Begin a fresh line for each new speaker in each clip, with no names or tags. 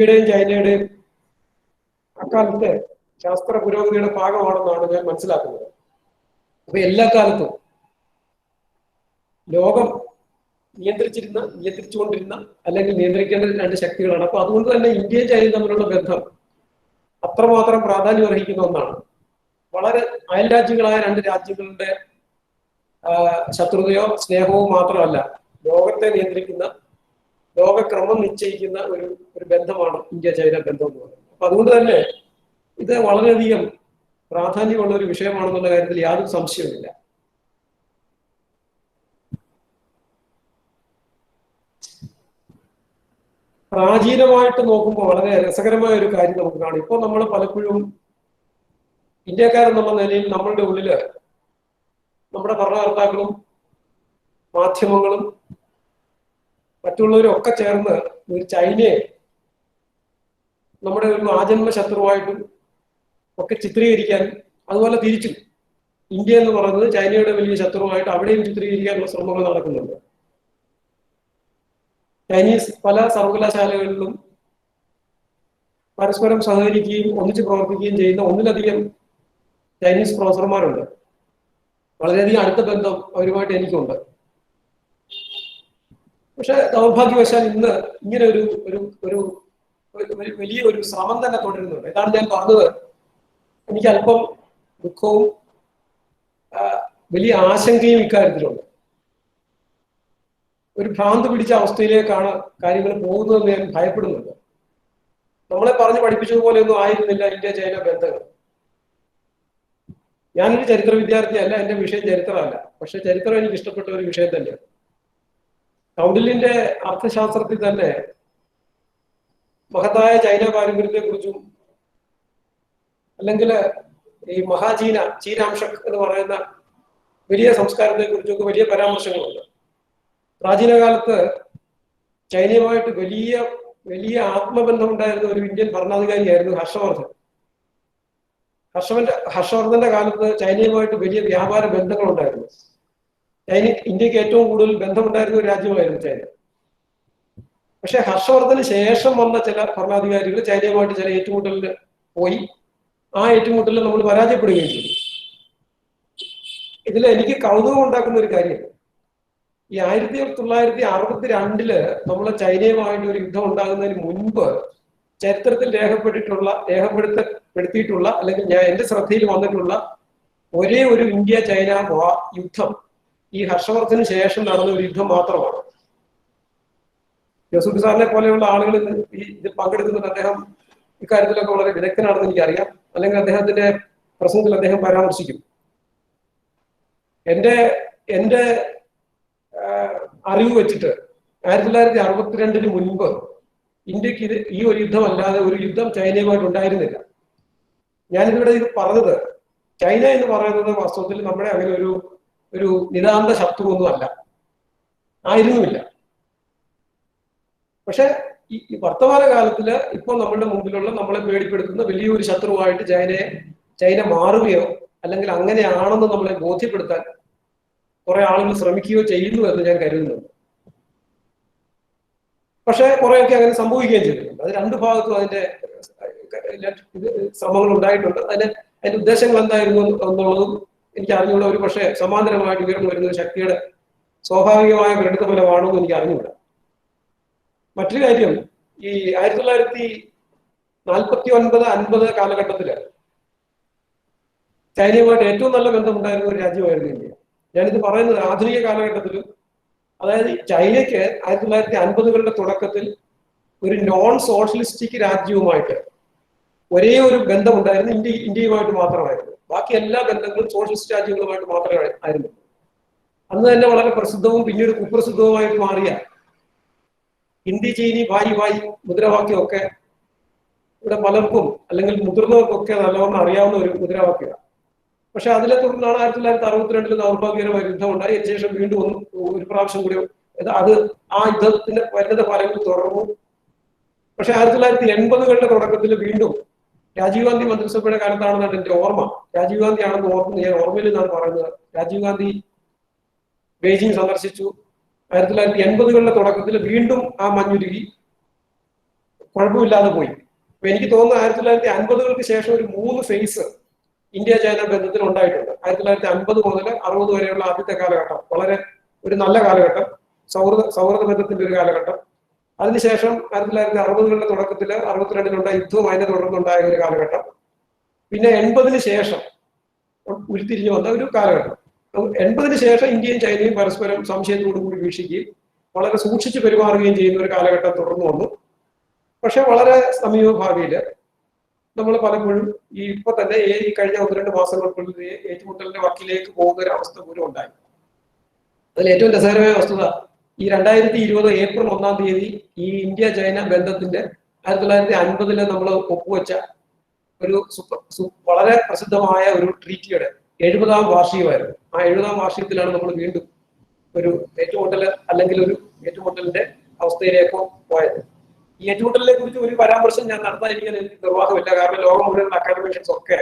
ഇന്ത്യയുടെയും ചൈനയുടെയും അക്കാലത്തെ ശാസ്ത്ര പുരോഗതിയുടെ ഭാഗമാണെന്നാണ് ഞാൻ മനസ്സിലാക്കുന്നത്. അപ്പൊ എല്ലാ കാലത്തും ലോകം നിയന്ത്രിച്ചുകൊണ്ടിരുന്ന അല്ലെങ്കിൽ നിയന്ത്രിക്കേണ്ട രണ്ട് ശക്തികളാണ്. അപ്പൊ അതുകൊണ്ട് തന്നെ ഇന്ത്യയും ചൈനയും തമ്മിലുള്ള ബന്ധം അത്രമാത്രം പ്രാധാന്യം അർഹിക്കുന്ന ഒന്നാണ്. വളരെ അയൽ രാജ്യങ്ങളായ രണ്ട് രാജ്യങ്ങളുടെ ശത്രുതയോ സ്നേഹവും മാത്രമല്ല, ലോകത്തെ നിയന്ത്രിക്കുന്ന, ലോകക്രമം നിശ്ചയിക്കുന്ന ഒരു ബന്ധമാണ് ഇന്ത്യ ചൈന ബന്ധം എന്ന് പറയുന്നത്. അപ്പൊ അതുകൊണ്ട് തന്നെ ഇത് വളരെയധികം പ്രാധാന്യമുള്ള ഒരു വിഷയമാണെന്നുള്ള കാര്യത്തിൽ യാതൊരു സംശയവുമില്ല. പ്രാചീനമായിട്ട് നോക്കുമ്പോൾ വളരെ രസകരമായ ഒരു കാര്യം നമുക്ക് കാണാം. ഇപ്പോൾ നമ്മൾ പലപ്പോഴും ഇന്ത്യക്കാരെന്നുള്ള നിലയിൽ നമ്മളുടെ ഉള്ളില് നമ്മുടെ ഭരണകർത്താക്കളും മാധ്യമങ്ങളും മറ്റുള്ളവരും ഒക്കെ ചേർന്ന് ഒരു ചൈനയെ നമ്മുടെ ഒരു ആജന്മ ശത്രുവായിട്ടും ഒക്കെ ചിത്രീകരിക്കാൻ, അതുപോലെ തിരിച്ചും ഇന്ത്യ എന്ന് പറയുന്നത് ചൈനയുടെ വലിയ ശത്രുവായിട്ട് അവിടെയും ചിത്രീകരിക്കാനുള്ള ശ്രമങ്ങൾ നടക്കുന്നുണ്ട്. ചൈനീസ് പല സർവകലാശാലകളിലും പരസ്പരം സഹകരിക്കുകയും ഒന്നിച്ച് പ്രവർത്തിക്കുകയും ചെയ്യുന്ന ഒന്നിലധികം ചൈനീസ് പ്രൊഫസർമാരുണ്ട്. വളരെയധികം അടുത്ത ബന്ധം അവരുമായിട്ട് എനിക്കുണ്ട്. പക്ഷെ ദൗർഭാഗ്യവശാൽ ഇന്ന് ഇങ്ങനെ ഒരു വലിയൊരു ശ്രമം തന്നെ തുടരുന്നുണ്ട്. ഇതാണ് ഞാൻ പറഞ്ഞത്. എനിക്ക് അല്പം ദുഃഖവും വലിയ ആശങ്കയും ഇക്കാര്യത്തിലുണ്ട്. ഒരു ഭ്രാന്ത് പിടിച്ച അവസ്ഥയിലേക്കാണ് കാര്യങ്ങൾ പോകുന്നതെന്ന് ഞാൻ ഭയപ്പെടുന്നുണ്ട്. നമ്മളെ പറഞ്ഞ് പഠിപ്പിച്ചതുപോലെയൊന്നും ആയിരുന്നില്ല ഇന്ത്യ ചൈന ബന്ധങ്ങൾ. ഞാനൊരു ചരിത്ര വിദ്യാർത്ഥിയല്ല, എന്റെ വിഷയം ചരിത്രമല്ല. പക്ഷെ ചരിത്രം എനിക്ക് ഇഷ്ടപ്പെട്ട ഒരു വിഷയം തന്നെയാണ്. കൗണ്ടില്യന്റെ അർത്ഥശാസ്ത്രത്തിൽ തന്നെ മഹത്തായ ചൈന പാരമ്പര്യത്തെ കുറിച്ചും അല്ലെങ്കിൽ ഈ ചീനാംശക് എന്ന് പറയുന്ന വലിയ സംസ്കാരത്തെ കുറിച്ചൊക്കെ വലിയ പരാമർശങ്ങളുണ്ട്. പ്രാചീന കാലത്ത് ചൈനയുമായിട്ട് വലിയ വലിയ ആത്മബന്ധം ഉണ്ടായിരുന്ന ഒരു ഇന്ത്യൻ ഭരണാധികാരിയായിരുന്നു ഹർഷവർദ്ധൻ. ഹർഷവർദ്ധന്റെ കാലത്ത് ചൈനയുമായിട്ട് വലിയ വ്യാപാര ബന്ധങ്ങളുണ്ടായിരുന്നു. ഇന്ത്യക്ക് ഏറ്റവും കൂടുതൽ ബന്ധമുണ്ടായിരുന്ന ഒരു രാജ്യമായിരുന്നു ചൈന. പക്ഷെ ഹർഷവർദ്ധന് ശേഷം വന്ന ചില ഭരണാധികാരികൾ ചൈനയുമായിട്ട് ചില ഏറ്റുമുട്ടലിന് പോയി. ആ ഏറ്റുമുട്ടലിൽ നമ്മൾ പരാജയപ്പെടുകയും ചെയ്തു. ഇതിൽ എനിക്ക് കൗതുകം ഉണ്ടാക്കുന്ന ഒരു കാര്യം, ഈ 1962 നമ്മളെ ചൈനയുമായിട്ട് ഒരു യുദ്ധം ഉണ്ടാകുന്നതിന് മുൻപ് ചരിത്രത്തിൽ രേഖപ്പെടുത്തിയിട്ടുള്ള അല്ലെങ്കിൽ എന്റെ ശ്രദ്ധയിൽ വന്നിട്ടുള്ള ഒരേ ഒരു ഇന്ത്യ ചൈന യുദ്ധം ഈ ഹർഷവർദ്ധന് ശേഷം നടന്ന ഒരു യുദ്ധം മാത്രമാണ്. ജോസൂട്ടി സാറിനെ പോലെയുള്ള ആളുകൾ ഇതിൽ പങ്കെടുക്കുന്നുണ്ട്. അദ്ദേഹം ഇക്കാര്യത്തിലൊക്കെ വളരെ വിദഗ്ധനാണെന്ന് എനിക്കറിയാം. അല്ലെങ്കിൽ അദ്ദേഹത്തിന്റെ പ്രസംഗത്തിൽ അദ്ദേഹം പരാമർശിക്കും. എന്റെ അറിവ് വെച്ചിട്ട് 1962 മുൻപ് ഇന്ത്യക്ക് ഈ ഒരു യുദ്ധം അല്ലാതെ ഒരു യുദ്ധം ചൈനയുമായിട്ട് ഉണ്ടായിരുന്നില്ല. ഞാനിതിവിടെ ഇത് പറഞ്ഞത്, ചൈന എന്ന് പറയുന്നത് വാസ്തവത്തിൽ നമ്മുടെ അങ്ങനെ ഒരു നിതാന്ത ശത്രുവൊന്നും അല്ല, ആയിരുന്നുമില്ല. പക്ഷെ ഈ വർത്തമാന കാലത്തില് ഇപ്പോൾ നമ്മളുടെ മുമ്പിലുള്ള നമ്മളെ പേടിപ്പെടുത്തുന്ന വലിയൊരു ശത്രുവായിട്ട് ചൈന മാറുകയോ അല്ലെങ്കിൽ അങ്ങനെയാണെന്ന് നമ്മളെ ബോധ്യപ്പെടുത്താൻ കുറെ ആളുകൾ ശ്രമിക്കുകയോ ചെയ്യുന്നു എന്ന് ഞാൻ കരുതുന്നുണ്ട്. പക്ഷെ കുറെയൊക്കെ അങ്ങനെ സംഭവിക്കുകയും ചെയ്തിട്ടുണ്ട്. അത് രണ്ട് ഭാഗത്തും അതിന്റെ ശ്രമങ്ങൾ ഉണ്ടായിട്ടുണ്ട്. അതിന്റെ ഉദ്ദേശങ്ങൾ എന്തായിരുന്നു എന്നുള്ളതും എനിക്ക് അറിഞ്ഞുകൂടാ. ഒരു പക്ഷേ സമാന്തരമായിട്ട് ഉയർന്നു വരുന്ന ഒരു ശക്തിയുടെ സ്വാഭാവികമായ പ്രകടിതഫലമാണോ എന്ന് എനിക്ക് അറിഞ്ഞുകൂടാ. മറ്റൊരു കാര്യം, ഈ 1949-50 കാലഘട്ടത്തില് ചൈനയുമായിട്ട് ഏറ്റവും നല്ല ബന്ധമുണ്ടായിരുന്ന ഒരു രാജ്യമായിരുന്നു ഇന്ത്യ. ഞാനിത് പറയുന്നത് ആധുനിക കാലഘട്ടത്തിലും, അതായത് ചൈനയ്ക്ക് 1950 തുടക്കത്തിൽ ഒരു നോൺ സോഷ്യലിസ്റ്റിക് രാജ്യവുമായിട്ട് ഒരേ ഒരു ബന്ധമുണ്ടായിരുന്നു, ഇന്ത്യയുമായിട്ട് മാത്രമായിരുന്നു. ബാക്കി എല്ലാ ബന്ധങ്ങളും സോഷ്യലിസ്റ്റ് രാജ്യങ്ങളുമായിട്ട് മാത്രമേ ആയിരുന്നു. അന്ന് തന്നെ വളരെ പ്രസിദ്ധവും പിന്നീട് കുപ്രസിദ്ധവുമായിട്ട് മാറിയ ഹിന്ദി ചീനി ഭായി ഭായി മുദ്രാവാക്യമൊക്കെ ഇവിടെ പലർക്കും അല്ലെങ്കിൽ മുതിർന്നവർക്കൊക്കെ നല്ലവണ്ണം അറിയാവുന്ന ഒരു മുദ്രാവാക്യമാണ്. പക്ഷെ അതിനെ തുടർന്നാണ് 1962 ദൗർഭാഗ്യകരമായ യുദ്ധം ഉണ്ടായി. അതിനുശേഷം വീണ്ടും ഒരു പ്രാവശ്യം കൂടി ആ യുദ്ധത്തിന്റെ പരിണത ഫലങ്ങൾ തുടർന്നു. പക്ഷെ 1980 തുടക്കത്തിൽ വീണ്ടും രാജീവ് ഗാന്ധി മന്ത്രിസഭയുടെ കാലത്താണെന്നാണ് എന്റെ ഓർമ്മ. രാജീവ് ഗാന്ധി ആണെന്ന് ഓർക്കുന്നത്, ഞാൻ ഓർമ്മയിൽ നിന്നാണ് പറയുന്നത്. രാജീവ് ഗാന്ധി ബെയ്ജിംഗ് സന്ദർശിച്ചു. 1980 തുടക്കത്തിൽ വീണ്ടും ആ മഞ്ഞുരുകി. കുഴപ്പമില്ലാതെ പോയി. അപ്പൊ എനിക്ക് തോന്നുന്നു 1950-കൾക്ക് ശേഷം ഒരു 3 ഫേസ് ഇന്ത്യ ചൈന ബന്ധത്തിൽ ഉണ്ടായിട്ടുണ്ട്. 1950 മുതൽ 60 വരെയുള്ള ആദ്യത്തെ കാലഘട്ടം വളരെ ഒരു നല്ല കാലഘട്ടം, സൗഹൃദ ബന്ധത്തിന്റെ ഒരു കാലഘട്ടം. അതിനുശേഷം 1960-കളുടെ തുടക്കത്തിൽ 62-ലുണ്ടായ യുദ്ധവും അതിനെ തുടർന്നുണ്ടായ ഒരു കാലഘട്ടം. പിന്നെ 80-ന് ശേഷം ഉരുത്തിരിഞ്ഞു വന്ന ഒരു കാലഘട്ടം. 80-ന് ശേഷം ഇന്ത്യയും ചൈനയും പരസ്പരം സംശയത്തോടുകൂടി വീക്ഷിക്കുകയും വളരെ സൂക്ഷിച്ച് പെരുമാറുകയും ചെയ്യുന്ന ഒരു കാലഘട്ടം തുടർന്നു വന്നു. പക്ഷെ വളരെ സമീപഭാവിയിൽ നമ്മൾ പലപ്പോഴും ഇപ്പൊ തന്നെ ഈ കഴിഞ്ഞ 1-2 മാസങ്ങൾക്കുള്ളിൽ ഏറ്റുമുട്ടലിന്റെ വക്കിലേക്ക് പോകുന്ന ഒരു അവസ്ഥ പോലും ഉണ്ടായി. അതിൽ ഏറ്റവും രസകരമായ വസ്തുത, ഈ 2020 ഏപ്രിൽ 1-ാം തീയതി ഈ ഇന്ത്യ ചൈന ബന്ധത്തിന്റെ 1950-ല് നമ്മൾ ഒപ്പുവെച്ച ഒരു വളരെ പ്രസിദ്ധമായ ഒരു ട്രീറ്റിയുടെ 70-ാം വാർഷികമായിരുന്നു. ആ 70-ാം വാർഷികത്തിലാണ് നമ്മൾ വീണ്ടും ഒരു ഏറ്റുമുട്ടൽ അല്ലെങ്കിൽ ഒരു ഏറ്റുമുട്ടലിന്റെ അവസ്ഥയിലേക്കോ പോയത്. ഈ ഏറ്റുമുട്ടലിനെ കുറിച്ച് ഒരു പരാമർശം ഞാൻ നടത്താതിരിക്കാൻ എനിക്ക് നിർവാഹമില്ല. കാരണം ലോകം മുഴുവൻ അക്കാഡമിഷ്യൻസ് ഒക്കെ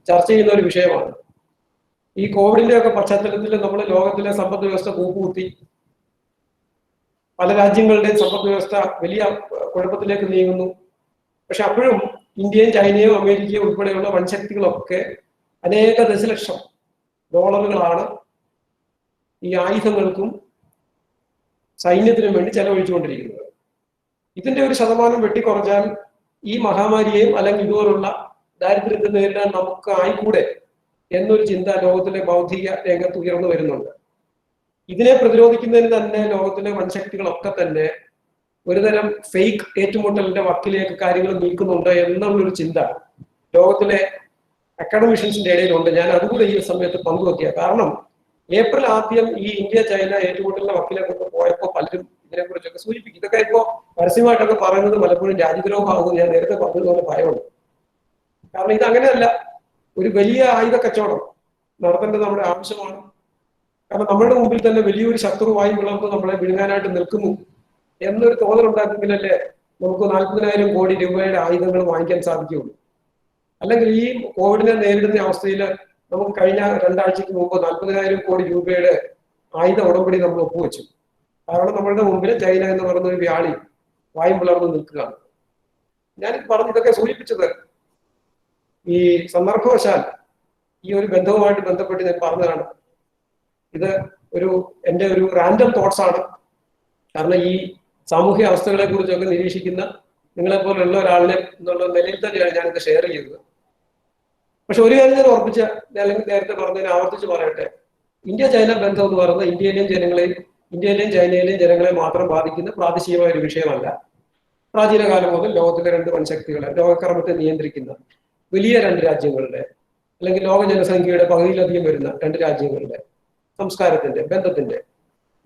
ചർച്ച ചെയ്യുന്ന ഒരു വിഷയമാണ്. ഈ കോവിഡിന്റെ ഒക്കെ പശ്ചാത്തലത്തിൽ നമ്മൾ ലോകത്തിലെ സമ്പദ് വ്യവസ്ഥ കൂപ്പുകുത്തി, പല രാജ്യങ്ങളുടെയും സമ്പദ് വ്യവസ്ഥ വലിയ കുഴപ്പത്തിലേക്ക് നീങ്ങുന്നു. പക്ഷെ അപ്പോഴും ഇന്ത്യയും ചൈനയും അമേരിക്കയും ഉൾപ്പെടെയുള്ള വൻശക്തികളൊക്കെ അനേക ദശലക്ഷം ഡോളറുകളാണ് ഈ ആയുധങ്ങൾക്കും സൈന്യത്തിനും വേണ്ടി ചെലവഴിച്ചുകൊണ്ടിരിക്കുന്നത്. ഇതിന്റെ ഒരു ശതമാനം വെട്ടിക്കുറച്ചാൽ ഈ മഹാമാരിയെയും അല്ലെങ്കിൽ ഇതുപോലുള്ള ദാരിദ്ര്യത്തെ നേരിടാൻ നമുക്ക് ആയിക്കൂടെ എന്നൊരു ചിന്ത ലോകത്തിലെ ബൗദ്ധിക രംഗത്ത് ഉയർന്നു വരുന്നുണ്ട്. ഇതിനെ പ്രതിരോധിക്കുന്നതിന് തന്നെ ലോകത്തിലെ വൻശക്തികളൊക്കെ തന്നെ ഒരുതരം ഫേക്ക് ഏറ്റുമുട്ടലിന്റെ വക്കിലേക്ക് കാര്യങ്ങൾ നീക്കുന്നുണ്ട് എന്നുള്ളൊരു ചിന്ത ലോകത്തിലെ അക്കാഡമിഷ്യൻസിന്റെ ഇടയിലുണ്ട്. ഞാൻ അതുകൂടെ ഈ സമയത്ത് പങ്കുവെക്കുക. കാരണം ഏപ്രിൽ ആദ്യം ഈ ഇന്ത്യ ചൈന ഏറ്റുമുട്ടലിന്റെ വക്കിലേക്ക് പോയപ്പോൾ പലരും ഇതിനെക്കുറിച്ചൊക്കെ സൂചിപ്പിക്കും. ഇതൊക്കെ ഇപ്പോൾ പരസ്യമായിട്ടൊക്കെ പറയുന്നത് പലപ്പോഴും രാജ്യദ്രോഹമാകുമെന്ന് ഞാൻ നേരത്തെ പറഞ്ഞതുപോലെ ഭയമുണ്ട്. കാരണം ഇതങ്ങനെയല്ല, ഒരു വലിയ ആയുധ കച്ചവടം നടത്തേണ്ടത് നമ്മുടെ ആവശ്യമാണ്. കാരണം നമ്മളുടെ മുമ്പിൽ തന്നെ വലിയൊരു ശത്രുവായി പിളർന്ന് നമ്മളെ വിഴുങ്ങാനായിട്ട് നിൽക്കുന്നു എന്നൊരു തോന്നലുണ്ടാക്കുമെങ്കിലല്ലേ നമുക്ക് 40,000 കോടി രൂപയുടെ ആയുധങ്ങൾ വാങ്ങിക്കാൻ സാധിക്കുകയുള്ളൂ. അല്ലെങ്കിൽ ഈ കോവിഡിനെ നേരിടുന്ന അവസ്ഥയിൽ നമുക്ക് കഴിഞ്ഞ 2 ആഴ്ചക്ക് മുമ്പ് 40,000 കോടി രൂപയുടെ ആയുധ ഉടമ്പടി നമ്മൾ ഒപ്പുവെച്ചു. കാരണം നമ്മളുടെ മുമ്പിൽ ചൈന എന്ന് പറയുന്ന ഒരു വ്യാളി വായും പിളർന്ന് നിൽക്കുകയാണ്. ഞാൻ ഇതൊക്കെ സൂചിപ്പിച്ചത് ഈ സന്ദർഭവശാൽ ഈ ഒരു ബന്ധവുമായിട്ട് ബന്ധപ്പെട്ട് ഞാൻ പറഞ്ഞതാണ്. ഇത് എൻ്റെ ഒരു റാൻഡം തോട്ട്സ് ആണ്. കാരണം ഈ സാമൂഹ്യ അവസ്ഥകളെ കുറിച്ചൊക്കെ നിരീക്ഷിക്കുന്ന നിങ്ങളെ പോലുള്ള ഒരാളിനെ എന്നുള്ള നിലയിൽ തന്നെയാണ് ഞാനിത് ഷെയർ ചെയ്തത്. പക്ഷെ ഒരു കാര്യം ഞാൻ ഉറപ്പിച്ച, അല്ലെങ്കിൽ നേരത്തെ പറഞ്ഞതിനെ ആവർത്തിച്ച് പറയട്ടെ, ഇന്ത്യ ചൈന ബന്ധം എന്ന് പറയുന്നത് ഇന്ത്യയിലെയും ചൈനയിലെയും ജനങ്ങളെ മാത്രം ബാധിക്കുന്ന പ്രാദേശികമായ ഒരു വിഷയമല്ല. പ്രാചീന കാലം മുതൽ ലോകത്തിലെ 2 വൻശക്തികളെ, ലോകക്രമത്തെ നിയന്ത്രിക്കുന്ന വലിയ 2 രാജ്യങ്ങളുടെ, അല്ലെങ്കിൽ ലോക ജനസംഖ്യയുടെ പകുതിയിലധികം വരുന്ന 2 രാജ്യങ്ങളുടെ സംസ്കാരത്തിന്റെ ബന്ധത്തിന്റെ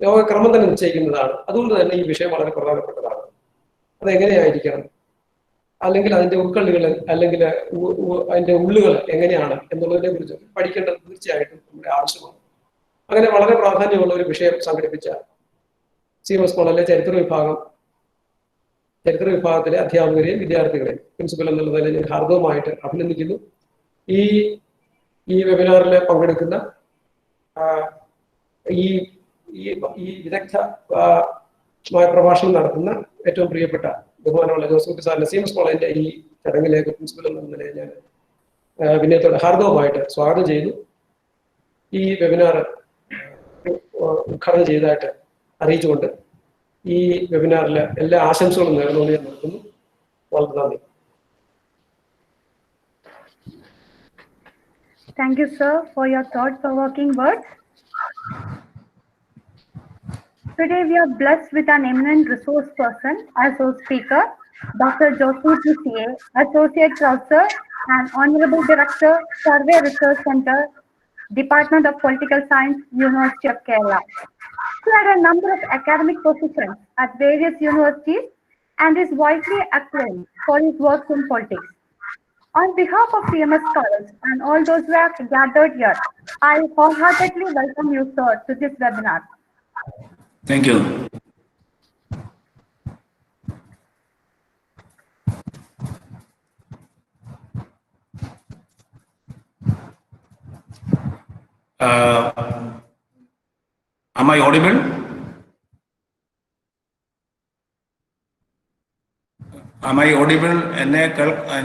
ലോകക്രമം തന്നെ നിശ്ചയിക്കുന്നതാണ്. അതുകൊണ്ട് തന്നെ ഈ വിഷയം വളരെ പ്രധാനപ്പെട്ടതാണ്. അതെങ്ങനെയായിരിക്കണം, അല്ലെങ്കിൽ അതിന്റെ ഉൾക്കള്ളികൾ, അല്ലെങ്കിൽ അതിന്റെ ഉള്ളുകൾ എങ്ങനെയാണ് എന്നുള്ളതിനെ കുറിച്ച് പഠിക്കേണ്ടത് തീർച്ചയായിട്ടും നമ്മുടെ ആവശ്യമാണ്. അങ്ങനെ വളരെ പ്രാധാന്യമുള്ള ഒരു വിഷയം സംഘടിപ്പിച്ച CMS കോളേജിലെ ചരിത്ര വിഭാഗത്തിലെ അധ്യാപകരെയും വിദ്യാർത്ഥികളെയും പ്രിൻസിപ്പൽ എന്നുള്ള നിലയിൽ ഞാൻ ഹാർദവമായിട്ട് അഭിനന്ദിക്കുന്നു. ഈ വെബിനാറിൽ പങ്കെടുക്കുന്ന ഈ വിദഗ്ധ പ്രഭാഷണം നടത്തുന്ന ഏറ്റവും പ്രിയപ്പെട്ട ബഹുമാനമുള്ള ജോസൂട്ടി സാറിന്റെ CMS കോളേജിന്റെ ഈ ചടങ്ങിലേക്ക് പ്രിൻസിപ്പൽ എന്ന നിലയിൽ ഞാൻ വിനയത്തോടെ ഹാർദവമായിട്ട് സ്വാഗതം ചെയ്യുന്നു. ഈ വെബിനാർ ഉദ്ഘാടനം ചെയ്തതായിട്ട് അറിയിച്ചുകൊണ്ട് ഈ വെബിനാറിലെ എല്ലാ ആശംസകളും നേർന്നുകൊണ്ട് ഞാൻ നിർത്തുന്നു. വളരെ നന്ദി.
Thank you, sir, for your thought-provoking words. Today, we are blessed with an eminent resource person as our speaker, Dr. Josukutty CA, Associate Professor and Honorable Director, Survey Research Center, Department of Political Science, University of Kerala. He had a number of academic positions at various universities and is widely acclaimed for his work in politics. On behalf of CMS College and all those who have gathered here, I wholeheartedly welcome you, sir, to this webinar.
Thank you. Am I audible? Am I audible?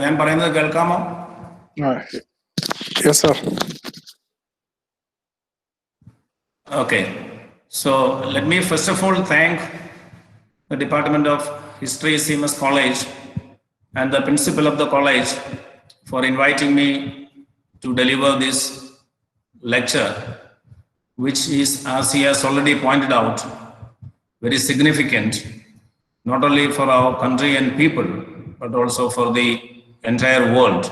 ഞാൻ പറയുന്നത് കേൾക്കാമോ?
Yes, sir.
Okay. So let me first of all thank the Department of History, CMS College, and the principal of the college for inviting me to deliver this lecture, which is, as he has already pointed out, very significant, not only for our country and people, but also for the entire world.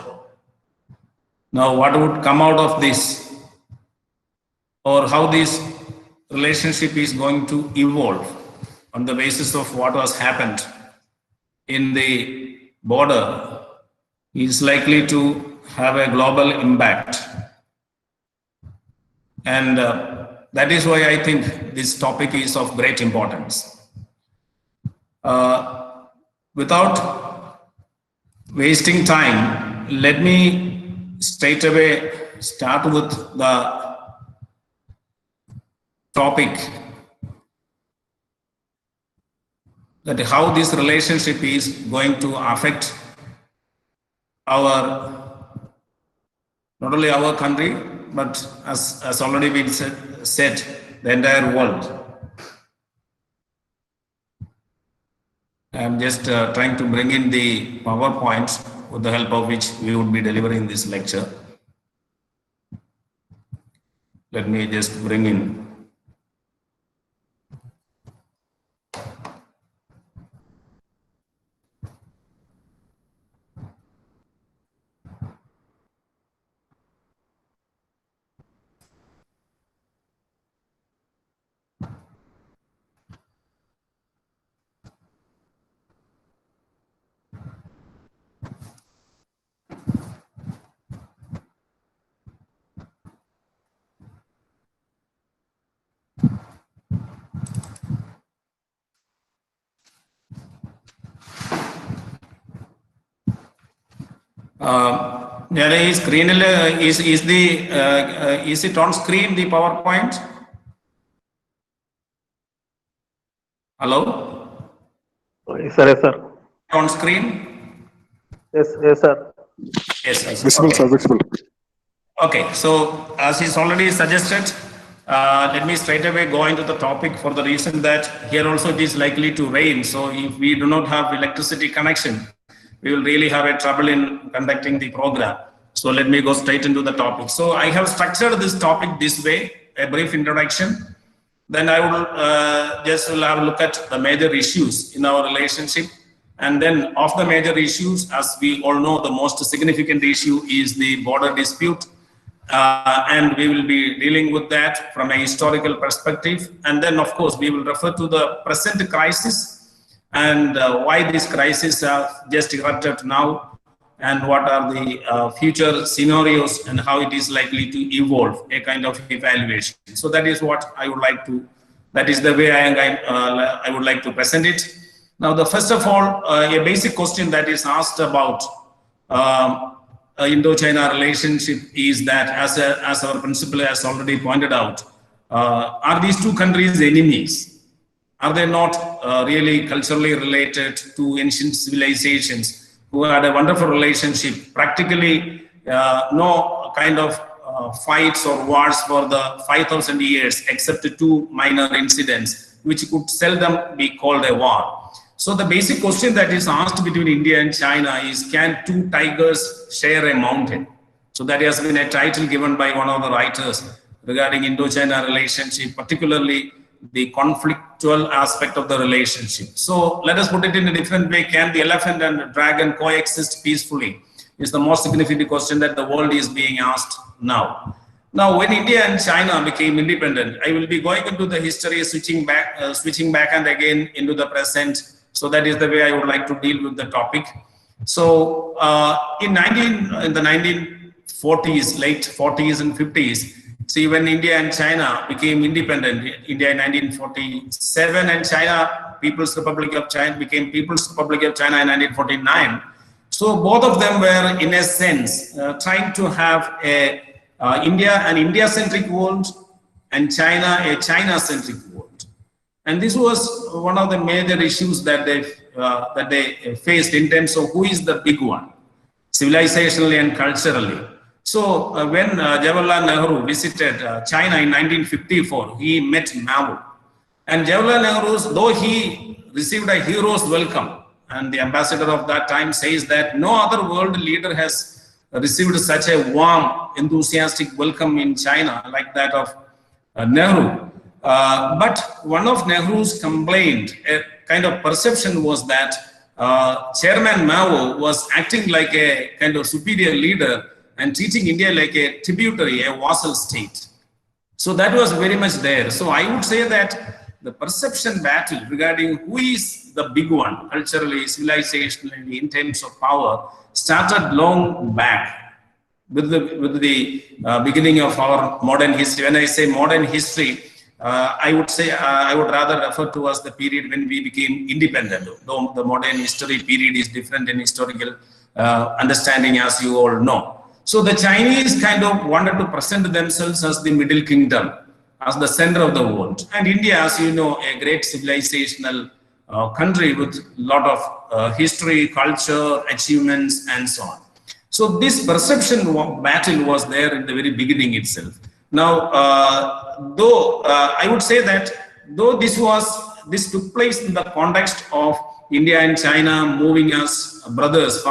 Now, what would come out of this, or how this relationship is going to evolve on the basis of what has happened in the border, is likely to have a global impact. And that is why I think this topic is of great importance. Without wasting time, let me straight away start with the topic, that how this relationship is going to affect our, not only our country, but as already been said, the entire world. I'm just trying to bring in the PowerPoint with the help of which we would be delivering this lecture. Let me just bring in. Is it on screen, the PowerPoint? Hello?
Yes, sir. Yes, sir.
On screen?
Yes, sir.
Yes.
Visible,
Okay.
sir. Visible.
Okay, so as is already suggested, let me straight away go into the topic, for the reason that here also it is likely to rain. So if we do not have electricity connection, we will really have a trouble in conducting the program. So let me go straight into the topic. So I have structured this topic this way: a brief introduction. Then I will just have a look at the major issues in our relationship. And then of the major issues, as we all know, the most significant issue is the border dispute. And we will be dealing with that from a historical perspective. And then, of course, we will refer to the present crisis and why this crisis has just erupted now, and what are the future scenarios and how it is likely to evolve, a kind of evaluation. So that is what I would like to, that is the way I would like to present it. Now, the first of all, a basic question that is asked about Indo-China relationship is that, as our principal has already pointed out, are these two countries enemies? Are they not really culturally related to ancient civilizations who had a wonderful relationship? Practically no kind of fights or wars for the 5,000 years, except two minor incidents, which could seldom be called a war. So the basic question that is asked between India and China is, can two tigers share a mountain? So that has been a title given by one of the writers regarding Indo-China relationship, particularly the conflictual aspect of the relationship. So let us put it in a different way: can the elephant and the dragon coexist peacefully? Is the most significant question that the world is being asked now. Now, when India and China became independent, I will be going into the history, switching back and again into the present. So that is the way I would like to deal with the topic. So in the 1940s, late 40s and 50s, see, when India and China became independent, India in 1947 and China, People's Republic of China, became People's Republic of China in 1949. So both of them were, in a sense, trying to have an India-centric world, and China a China-centric world. And this was one of the major issues that they faced in terms of who is the big one, civilizationally and culturally. So when Jawaharlal Nehru visited China in 1954, he met Mao. And Jawaharlal Nehru, though he received a hero's welcome, and the ambassador of that time says that no other world leader has received such a warm, enthusiastic welcome in China like that of Nehru. But one of Nehru's complaint, a kind of perception was that Chairman Mao was acting like a kind of superior leader and treating India like a tributary, a vassal state. So that was very much there. So I would say that the perception battle regarding who is the big one, culturally, civilizationally, in terms of power, started long back with the beginning of our modern history. When I say modern history, I would say I would rather refer to as the period when we became independent. Though the modern history period is different in historical understanding, as you all know. So the Chinese kind of wanted to present themselves as the Middle Kingdom, as the center of the world. And India, as you know, a great civilizational country with a lot of history, culture, achievements, and so on. So this perception battle was there in the very beginning itself. Now, though I would say that though this took place in the context of India and China moving as brothers,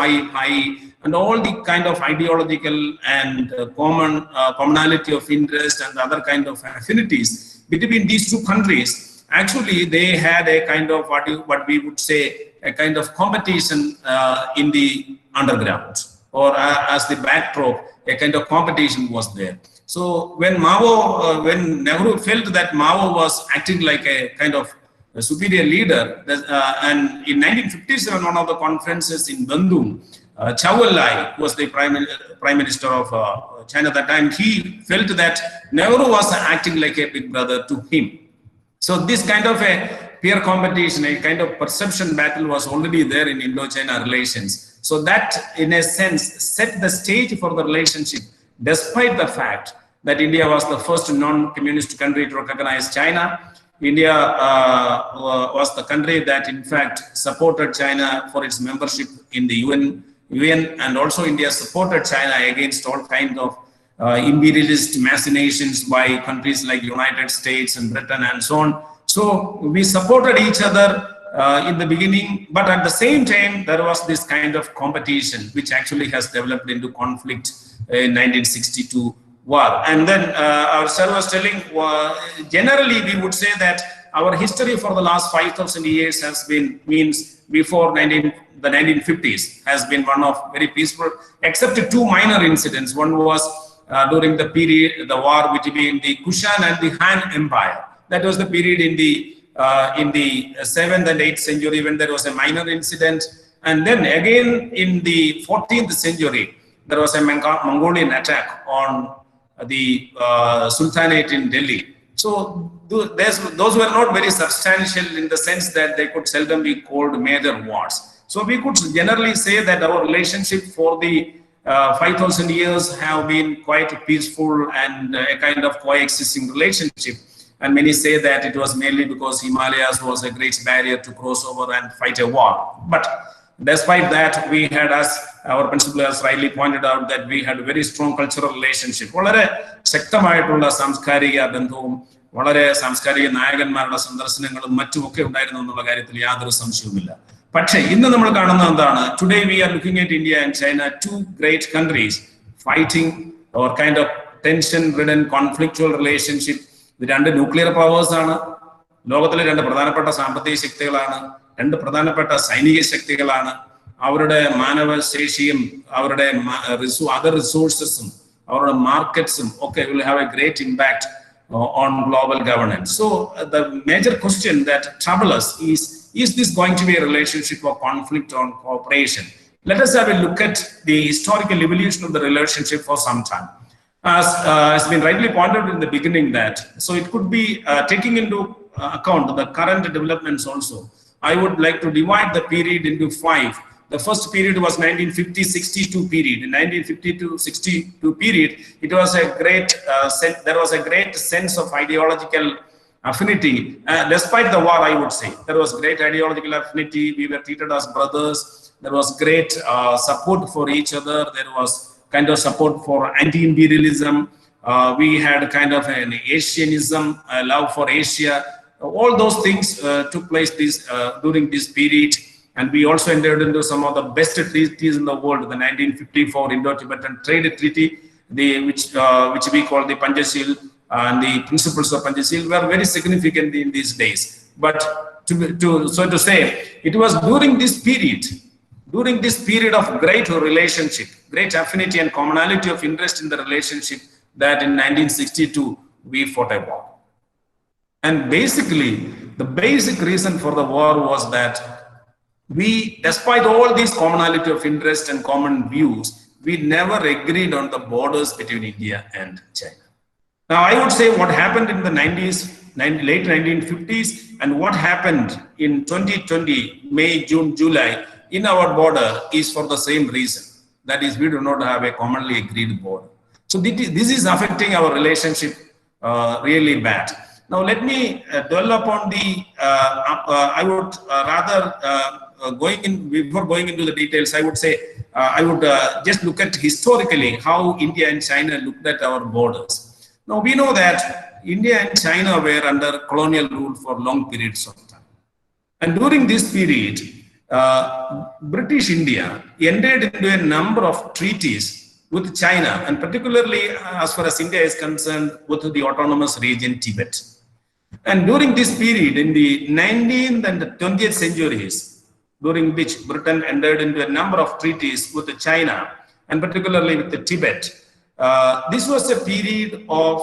and all the kind of ideological and commonality of interest and other kind of affinities between these two countries, actually they had a kind of what we would say a kind of competition in the underground, or as the backdrop, a kind of competition was there. So when Nehru felt that Mao was acting like a kind of a superior leader, and in 1957, one of the conferences in Bandung, Zhou Enlai was the prime minister of China at that time. He felt that Nehru was acting like a big brother to him. So this kind of a peer competition, a kind of perception battle was already there in Indo-China relations. So that, in a sense, set the stage for the relationship, despite the fact that India was the first non-communist country to recognize China. India was the country that, in fact, supported China for its membership in the UN, and also India supported China against all kinds of imperialist machinations by countries like United States and Britain and so on. So we supported each other in the beginning, but at the same time, there was this kind of competition, which actually has developed into conflict in 1962 war. And then our sir was telling, generally we would say that our history for the last 5,000 years has been, before the 1950s, has been one of very peaceful, except two minor incidents. One was during the period, the war between the Kushan and the Han Empire. That was the period in the 7th and 8th century when there was a minor incident. And then again in the 14th century, there was a Mongolian attack on the Sultanate in Delhi. So those were not very substantial in the sense that they could seldom be called major wars. So we could generally say that our relationship for the 5,000 years have been quite peaceful and a kind of coexisting relationship. And many say that it was mainly because Himalayas was a great barrier to cross over and fight a war. But despite that, we had, as our principal has rightly pointed out, that we had a very strong cultural relationship. വളരെ ശക്തമായിട്ടുള്ള സാംസ്കാരിക ബന്ധവും വളരെ സാംസ്കാരിക നായകന്മാരുടെ സന്ദർശനങ്ങളും മറ്റുമൊക്കെ ഉണ്ടായിരുന്നു എന്നുള്ള കാര്യത്തിൽ യാതൊരു സംശയവുമില്ല. പക്ഷേ ഇന്ന് നമ്മൾ കാണുന്നത് എന്താണ്? Today we are looking at India and China, two great countries fighting or kind of tension-ridden conflictual relationship. ഇത് രണ്ട് ന്യൂക്ലിയർ പവേഴ്സ് ആണ്, ലോകത്തിലെ രണ്ട് പ്രധാനപ്പെട്ട സാമ്പത്തിക ശക്തികളാണ്, രണ്ട് പ്രധാനപ്പെട്ട സൈനിക ശക്തികളാണ്. അവരുടെ മാനവശേഷിയും അവരുടെ അതർ റിസോഴ്സസും അവരുടെ മാർക്കറ്റ്സും ഒക്കെ will have a great impact on global governance. So the major question that troubles us is this going to be a relationship of conflict or cooperation? Let us have a look at the historical evolution of the relationship for some time. As has been rightly pointed out in the beginning that, so it could be taking into account the current developments also. I would like to divide the period into 5. The first period was 1950-62 period. In 1950-62 period, it was a great there was a great sense of ideological affinity, despite the war, I would say. There was great ideological affinity. We were treated as brothers. There was great support for each other. There was kind of support for anti-imperialism. We had kind of an Asianism, love for Asia. All those things took place during this period. And we also entered into some of the best treaties in the world, the 1954 Indo-Tibetan Trade Treaty, which we call the Panchashil, and the principles of Panchashil were very significant in these days. But so to say, it was during this period of great relationship, great affinity and commonality of interest in the relationship, that in 1962 we fought a war. And basically, the basic reason for the war was that we, despite all these commonality of interest and common views, we never agreed on the borders between India and China. Now, I would say what happened in the late 1950s and what happened in 2020, May, June, July, in our border is for the same reason. That is, we do not have a commonly agreed border. So this is affecting our relationship really bad. Now, let me dwell upon the, I would rather, before going into the details, I would say, I would just look at historically how India and China looked at our borders. Now, we know that India and China were under colonial rule for long periods of time. And during this period, British India entered into a number of treaties with China, and particularly as far as India is concerned, with the autonomous region Tibet. And during this period, in the 19th and the 20th centuries, during which Britain entered into a number of treaties with China, and particularly with the Tibet, this was a period of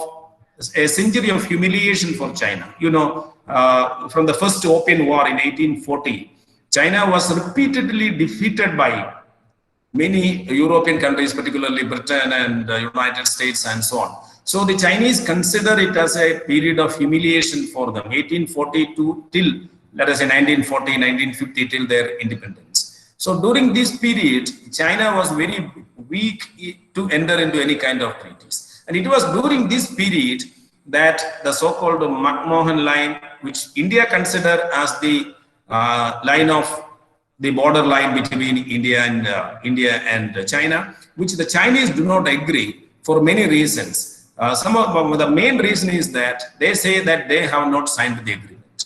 a century of humiliation for China. You know, from the first Opium War in 1840, China was repeatedly defeated by many European countries, particularly Britain and the United States and so on. So the Chinese consider it as a period of humiliation for them, 1842 till, let us say 1940, 1950 till their independence. So during this period, China was very weak to enter into any kind of treaties. And it was during this period that the so-called McMahon line, which India considered as the line of the border line between India and China, which the Chinese do not agree for many reasons. Some of the main reason is that they say that they have not signed the agreement.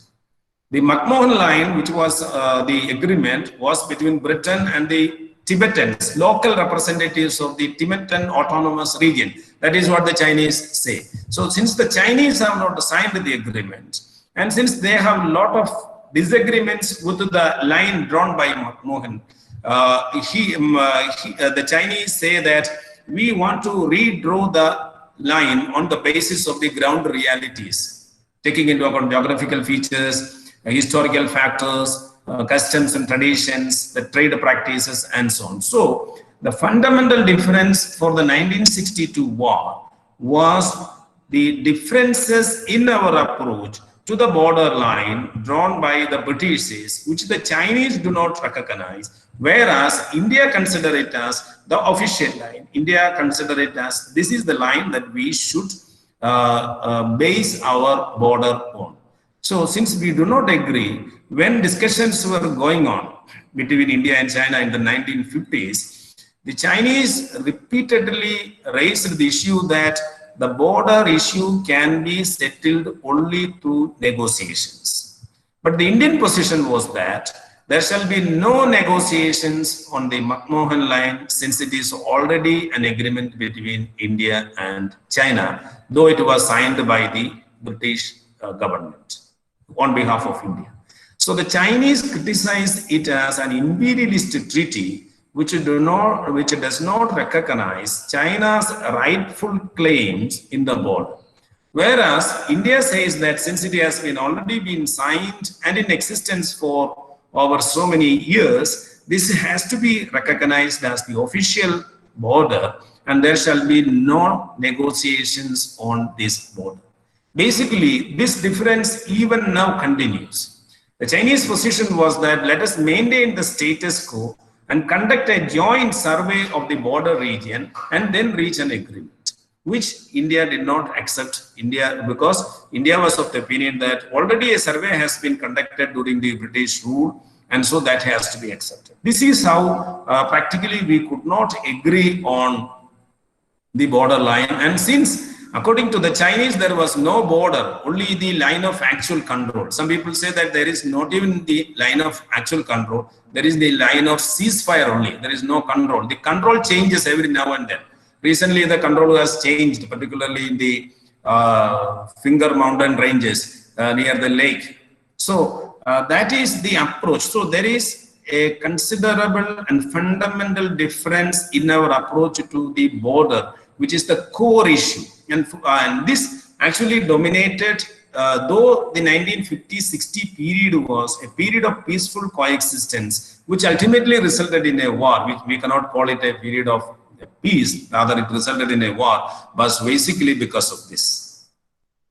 The McMahon line, which was the agreement, was between Britain and the Tibetans, local representatives of the Tibetan autonomous region. That is what the Chinese say. So since the Chinese have not signed the agreement, and since they have a lot of disagreements with the line drawn by McMahon, the Chinese say that we want to redraw the line on the basis of the ground realities, taking into account geographical features, historical factors, customs and traditions, the trade practices, and so on. So the fundamental difference for the 1962 war was the differences in our approach to the border line drawn by the Britishers, which the Chinese do not recognize, whereas India consider it as the official line. India consider it as this is the line that we should base our border on. So since we do not agree, when discussions were going on between India and China in the 1950s, the Chinese repeatedly raised the issue that the border issue can be settled only through negotiations. But the Indian position was that there shall be no negotiations on the McMahon line, since it is already an agreement between India and China, though it was signed by the British government on behalf of India. So the Chinese criticized it as an imperialist treaty which does not recognize China's rightful claims in the border. Whereas India says that since it has already been signed and in existence for over so many years, this has to be recognized as the official border, and there shall be no negotiations on this border. Basically, this difference even now continues. The Chinese position was that let us maintain the status quo and conduct a joint survey of the border region and then reach an agreement. which India did not accept. Because India was of the opinion that already a survey has been conducted during the British rule, and so that has to be accepted. This is how practically we could not agree on the border line. And since according to the Chinese there was no border, only the line of actual control. Some people say that there is not even the line of actual control, there is the line of ceasefire only. There is no control. The control changes every now and then. Recently the control has changed, particularly in the Finger Mountain ranges near the lake. So that is the approach. So there is a considerable and fundamental difference in our approach to the border, which is the core issue. And this actually dominated, though the 1950-60 period was a period of peaceful coexistence, which ultimately resulted in a war, which we cannot call it a period of peace, rather it resulted in a war, but basically because of this.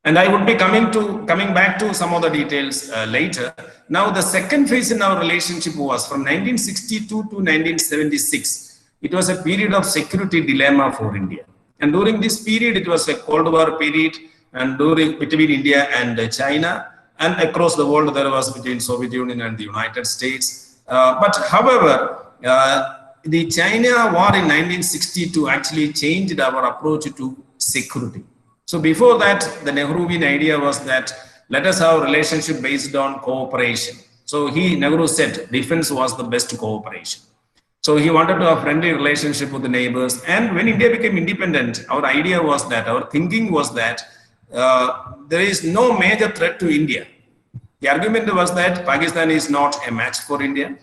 And I would be coming back to some of the details later. Now, the second phase in our relationship was from 1962 to 1976. It was a period of security dilemma for India. And during this period, it was a Cold War period, and between India and China, and across the world there was between Soviet Union and the United States. But however, the China war in 1962 actually changed our approach to security. So before that, the Nehruvian idea was that let us have a relationship based on cooperation. So Nehru said defense was the best cooperation. So he wanted to have a friendly relationship with the neighbors. And when India became independent, our idea was that, our thinking was that there is no major threat to India. The argument was that Pakistan is not a match for India.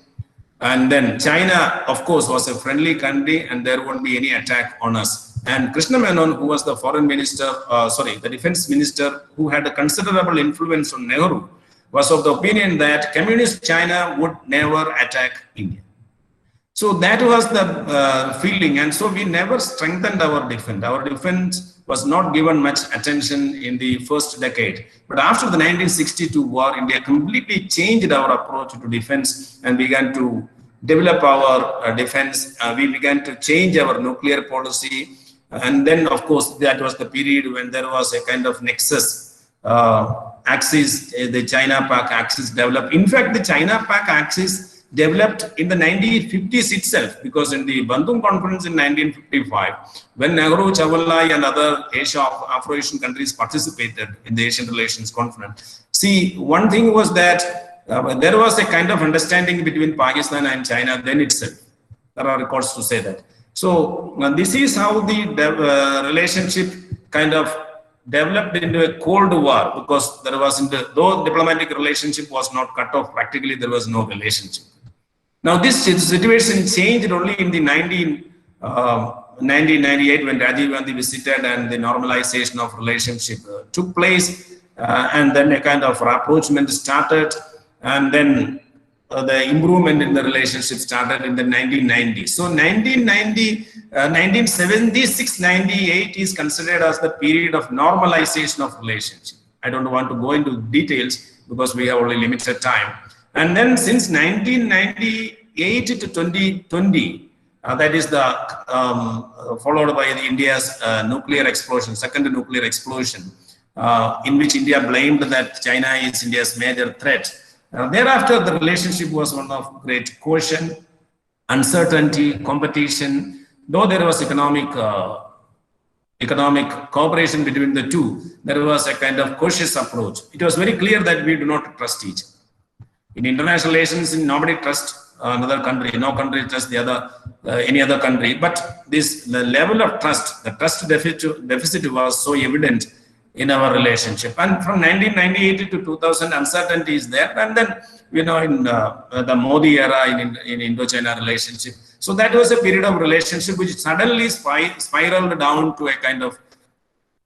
And then China, of course, was a friendly country and there won't be any attack on us. And Krishna Menon, who was the foreign minister, the defense minister, who had a considerable influence on Nehru, was of the opinion that communist China would never attack India. So that was the feeling, and so we never strengthened our defense. Our defense was not given much attention in the first decade. But after the 1962 war, India completely changed our approach to defense and began to develop our defense. We began to change our nuclear policy. And then, of course, that was the period when there was a kind of nexus axis, the China-Pak axis developed. In fact, the China-Pak axis developed in the 1950s itself, because in the Bandung conference in 1955, when Nehru, Chawalai and other Afro-Asian countries participated in the Asian Relations Conference. See, one thing was that there was a kind of understanding between Pakistan and China then itself. There are records to say that. So this is how the relationship kind of developed into a Cold War, because there wasn't, though diplomatic relationship was not cut off, practically there was no relationship. Now this situation changed only in the 1998 when Rajiv Gandhi visited and the normalization of relationship took place, and then a kind of rapprochement started, and then the improvement in the relationship started in the 1990s. So 1976-98 is considered as the period of normalization of relationship. I don't want to go into details because we have only limited time. And then since 1998 to 2020, that is the followed by the India's nuclear explosion, second nuclear explosion, in which India blamed that China is India's major threat. Thereafter, the relationship was one of great caution, uncertainty, competition. Though there was economic cooperation between the two, there was a kind of cautious approach. It was very clear that we do not trust each other. In international relations, nobody trusts another country. No country trusts the other, any other country. But the level of trust, the trust deficit was so evident in our relationship. And from 1998 to 2000, uncertainty is there. And then, in the Modi era in Indo-China relationship. So that was a period of relationship which suddenly spiraled down to a kind of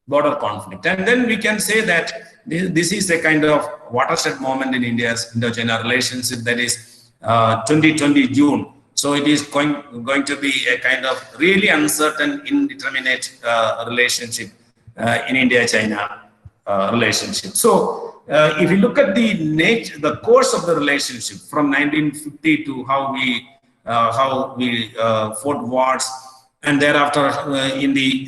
border conflict. And then we can say that this is a kind of watershed moment in India's Indo-China relationship, that is 2020 June. So it is going to be a kind of really uncertain, indeterminate relationship in India-China relationship. So if you look at the course of the relationship from 1950 to how we fought wars, and thereafter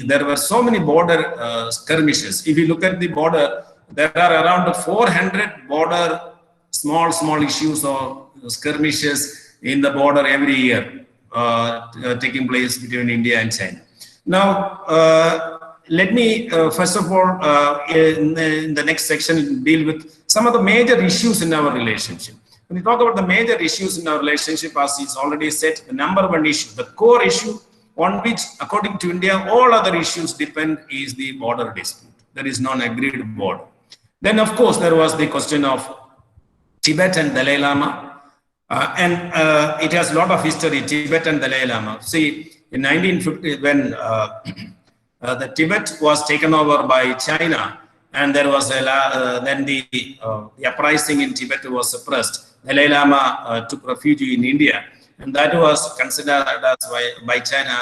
there were so many border skirmishes. If you look at the border, there are around 400 border small issues or skirmishes in the border every year taking place between India and China. Now, let me first of all in the next section deal with some of the major issues in our relationship. When we talk about the major issues in our relationship, as is already said, the number one issue, the core issue on which, according to India, all other issues depend is the border dispute. There is no agreed border. Then, of course, there was the question of Tibet and Dalai Lama. It has a lot of history, Tibet and Dalai Lama. See, in 1950, when the Tibet was taken over by China, and there was then the uprising in Tibet was suppressed. Dalai Lama took refuge in India, and that was considered by China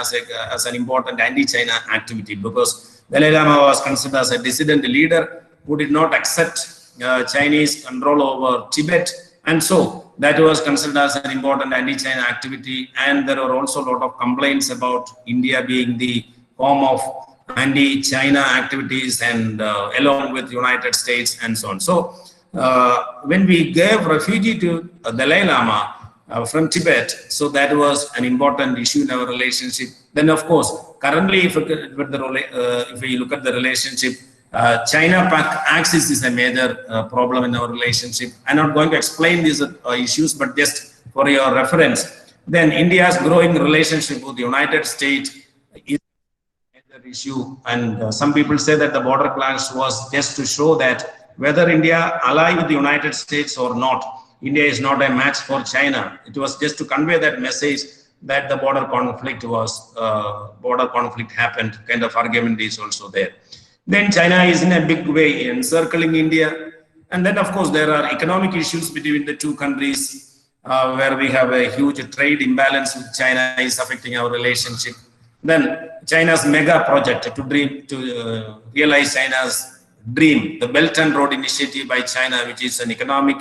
as an important anti-China activity, because Dalai Lama was considered as a dissident leader who did not accept Chinese control over Tibet, and so that was considered as an important anti-China activity. And there were also a lot of complaints about India being the home of anti-China activities, and along with United States and so on. So when we gave refuge to Dalai Lama from Tibet, so that was an important issue in our relationship. Then, of course, currently, if we look at the relationship, China-Pak axis is a major problem in our relationship. I'm not going to explain these issues, but just for your reference, then India's growing relationship with the United States is a major issue. And some people say that the border clash was just to show that whether India ally with the United States or not, India is not a match for China. It was just to convey that message that the border conflict happened. Kind of argument is also there. Then China is in a big way encircling India. And then, of course, there are economic issues between the two countries where we have a huge trade imbalance with China is affecting our relationship. Then China's mega project to realize China's dream, the Belt and Road Initiative by China, which is an economic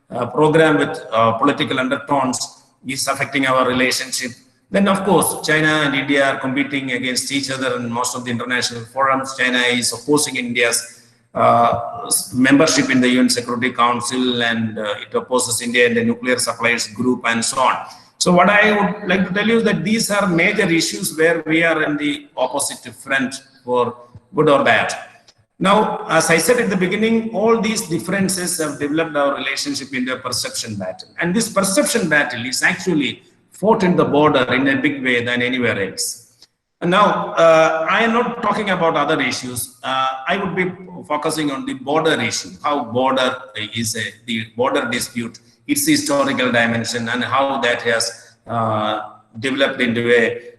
program with political undertones, is affecting our relationship. Then, of course, China and India are competing against each other in most of the international forums. China is opposing India's membership in the UN Security Council, and it opposes India in the nuclear suppliers group and so on. So what I would like to tell you is that these are major issues where we are in the opposite front for good or bad. Now, as I said at the beginning, all these differences have developed our relationship into a perception battle. And this perception battle is actually fought in the border in a big way than anywhere else. And now, I am not talking about other issues. I would be focusing on the border issue, how border is the border dispute, its historical dimension, and how that has developed into a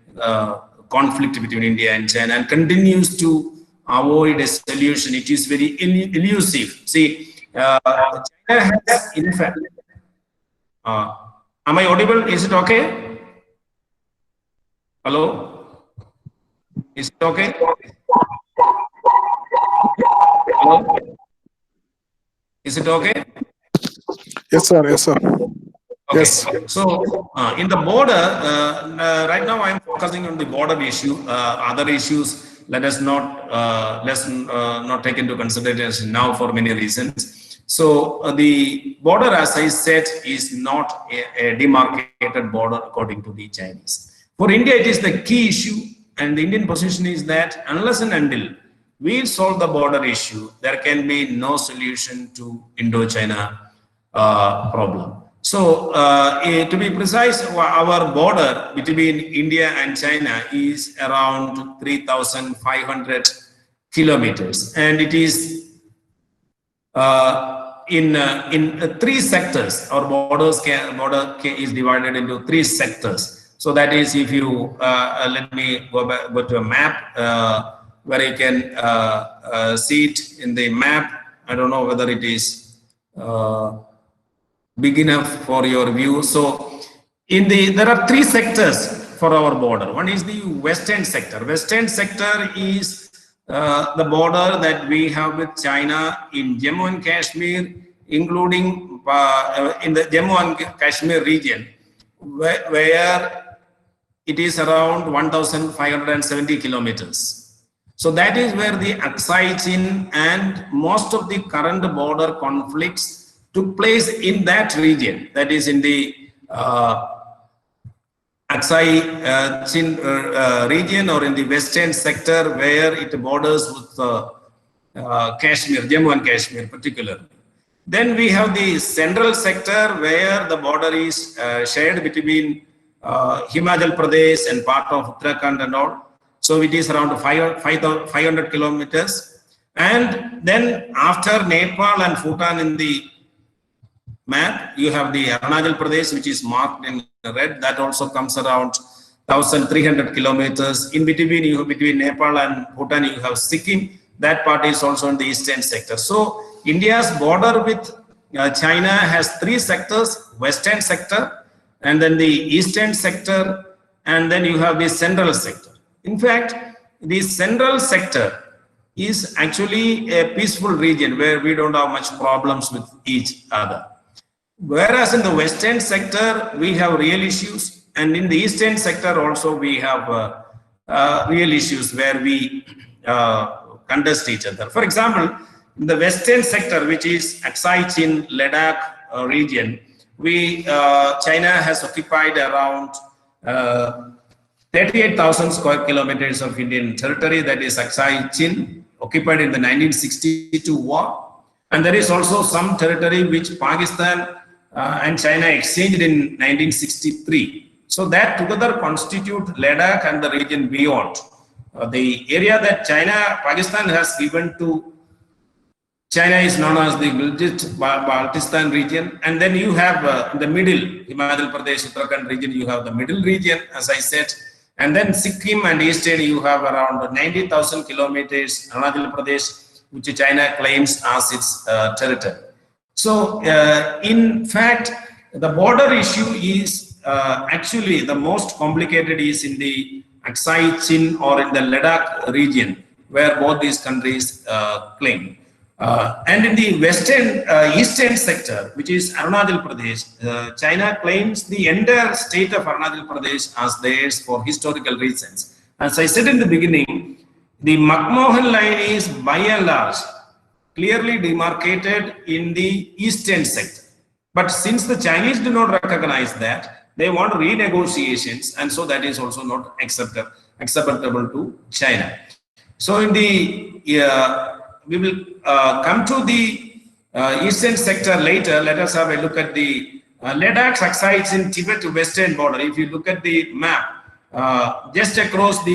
conflict between India and China and continues to avoid a solution. It is very elusive. See, China has, in fact, am I audible? Is it okay? Hello? Is it okay? Hello? Is it okay?
Yes, sir. Yes, sir.
Okay.
Yes.
So, in the border, right now I am focusing on the border issue. Other issues, let us not take into consideration now for many reasons. So the border, as I said, is not a demarcated border according to the Chinese. For India, it is the key issue, and the Indian position is that unless and until we solve the border issue, there can be no solution to Indo-China problem. So to be precise, our border between India and China is around 3,500 kilometers, and it is in three sectors. Our border is divided into three sectors. So that is, if you let me go to a map where you can see it in the map. I don't know whether it is big enough for your view. So there are three sectors for our border. One is the western sector. Western sector is the border that we have with China in Jammu and Kashmir, including in the Jammu and Kashmir region, where it is around 1,570 kilometers. So that is where the Aksai Chin and most of the current border conflicts took place in that region. That is in the Aksai Chin region, or in the western sector where it borders with Kashmir, Jammu and Kashmir particularly. Then we have the central sector where the border is shared between Himachal Pradesh and part of Uttarakhand and all. So it is around 500 kilometers. And then after Nepal and Bhutan in the map, you have the Arunachal Pradesh, which is marked in red. That also comes around 1,300 kilometers. In between, between Nepal and Bhutan, you have Sikkim. That part is also in the eastern sector. So India's border with China has three sectors: western sector, and then the eastern sector, and then you have the central sector. In fact, the central sector is actually a peaceful region where we don't have much problems with each other. Whereas in the western sector, we have real issues, and in the eastern sector also we have real issues where we contest each other. For example, in the western sector, which is Aksai Chin, Ladakh region, China has occupied around 38,000 square kilometers of Indian territory. That is Aksai Chin, occupied in the 1962 war. And there is also some territory which Pakistan and China exchanged in 1963. So that together constitute Ladakh and the region beyond. The area that Pakistan has given to China is known as the Baltistan region. And then you have the middle, Himachal Pradesh, Uttarakhand region, you have the middle region, as I said. And then Sikkim and eastern, you have around 90,000 kilometers, Arunachal Pradesh, which China claims as its territory. So, in fact, the border issue is actually the most complicated is in the Aksai Chin or in the Ladakh region, where both these countries claim. And in the eastern sector, which is Arunachal Pradesh, China claims the entire state of Arunachal Pradesh as theirs for historical reasons. As I said in the beginning, the McMahon line is by and large clearly demarcated in the eastern sector. But since the Chinese do not recognize that, they want renegotiations, and so that is also not acceptable to China. So in the we will come to the eastern sector later. Let us have a look at the Ladakh Aksai in Tibet western border. If you look at the map, just across to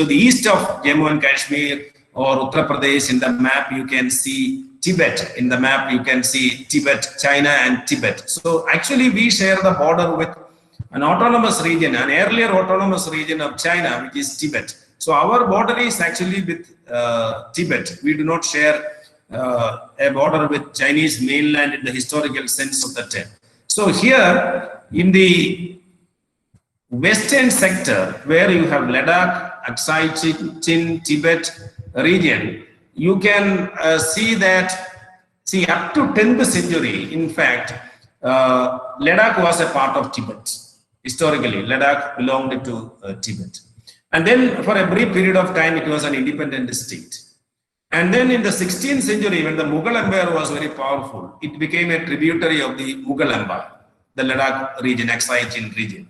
the east of Jammu and Kashmir or Uttar Pradesh, in the map you can see Tibet. In the map you can see Tibet, China and Tibet. So actually we share the border with an autonomous region, an earlier autonomous region of China, which is Tibet. So our border is actually with Tibet. We do not share a border with Chinese mainland in the historical sense of the term. So here in the western sector, where you have Ladakh, Aksai Chin, Tibet region, you can see up to 10th century, in fact, Ladakh was a part of Tibet. Historically, Ladakh belonged to Tibet. And then for a brief period of time, it was an independent state. And then in the 16th century, when the Mughal Empire was very powerful, it became a tributary of the Mughal Empire, the Ladakh region, Aksai Chin region.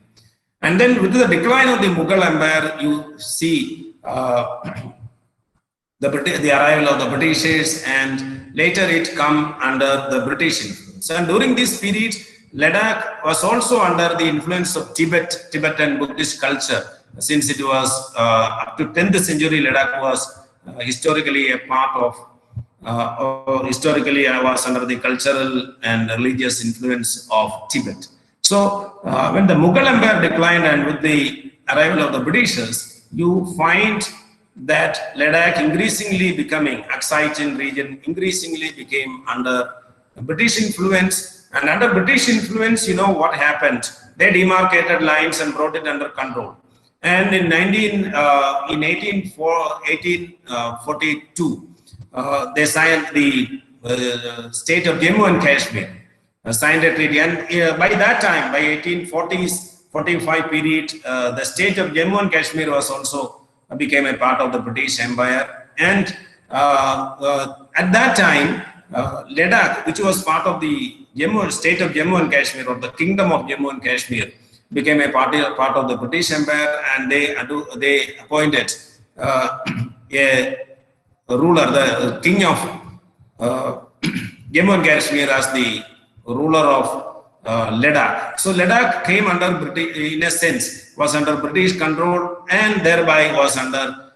And then with the decline of the Mughal Empire, you see the arrival of the Britishers, and later it come under the British influence. And during this period, Ladakh was also under the influence of Tibetan Buddhist culture. Since it was up to 10th century, Ladakh was historically a part of, historically I was under the cultural and religious influence of Tibet. So when the Mughal Empire declined and with the arrival of the Britishers, you find that Ladakh increasingly becoming, Aksai Chin region increasingly became under British influence. And under British influence, you know what happened? They demarcated lines and brought it under control. And in 1842, they signed the state of Jammu and Kashmir. signed a treaty. And by that time, by 1840s, 45 period, the state of Jammu and Kashmir was also became a part of the British Empire. And at that time, Ladakh, which was part of the state of Jammu and Kashmir, or the Kingdom of Jammu and Kashmir, became a part of the British Empire, and they appointed a ruler, the king of Jammu and Kashmir, as the ruler of Ladakh. So Ladakh came under British, in a sense, was under British control, and thereby was under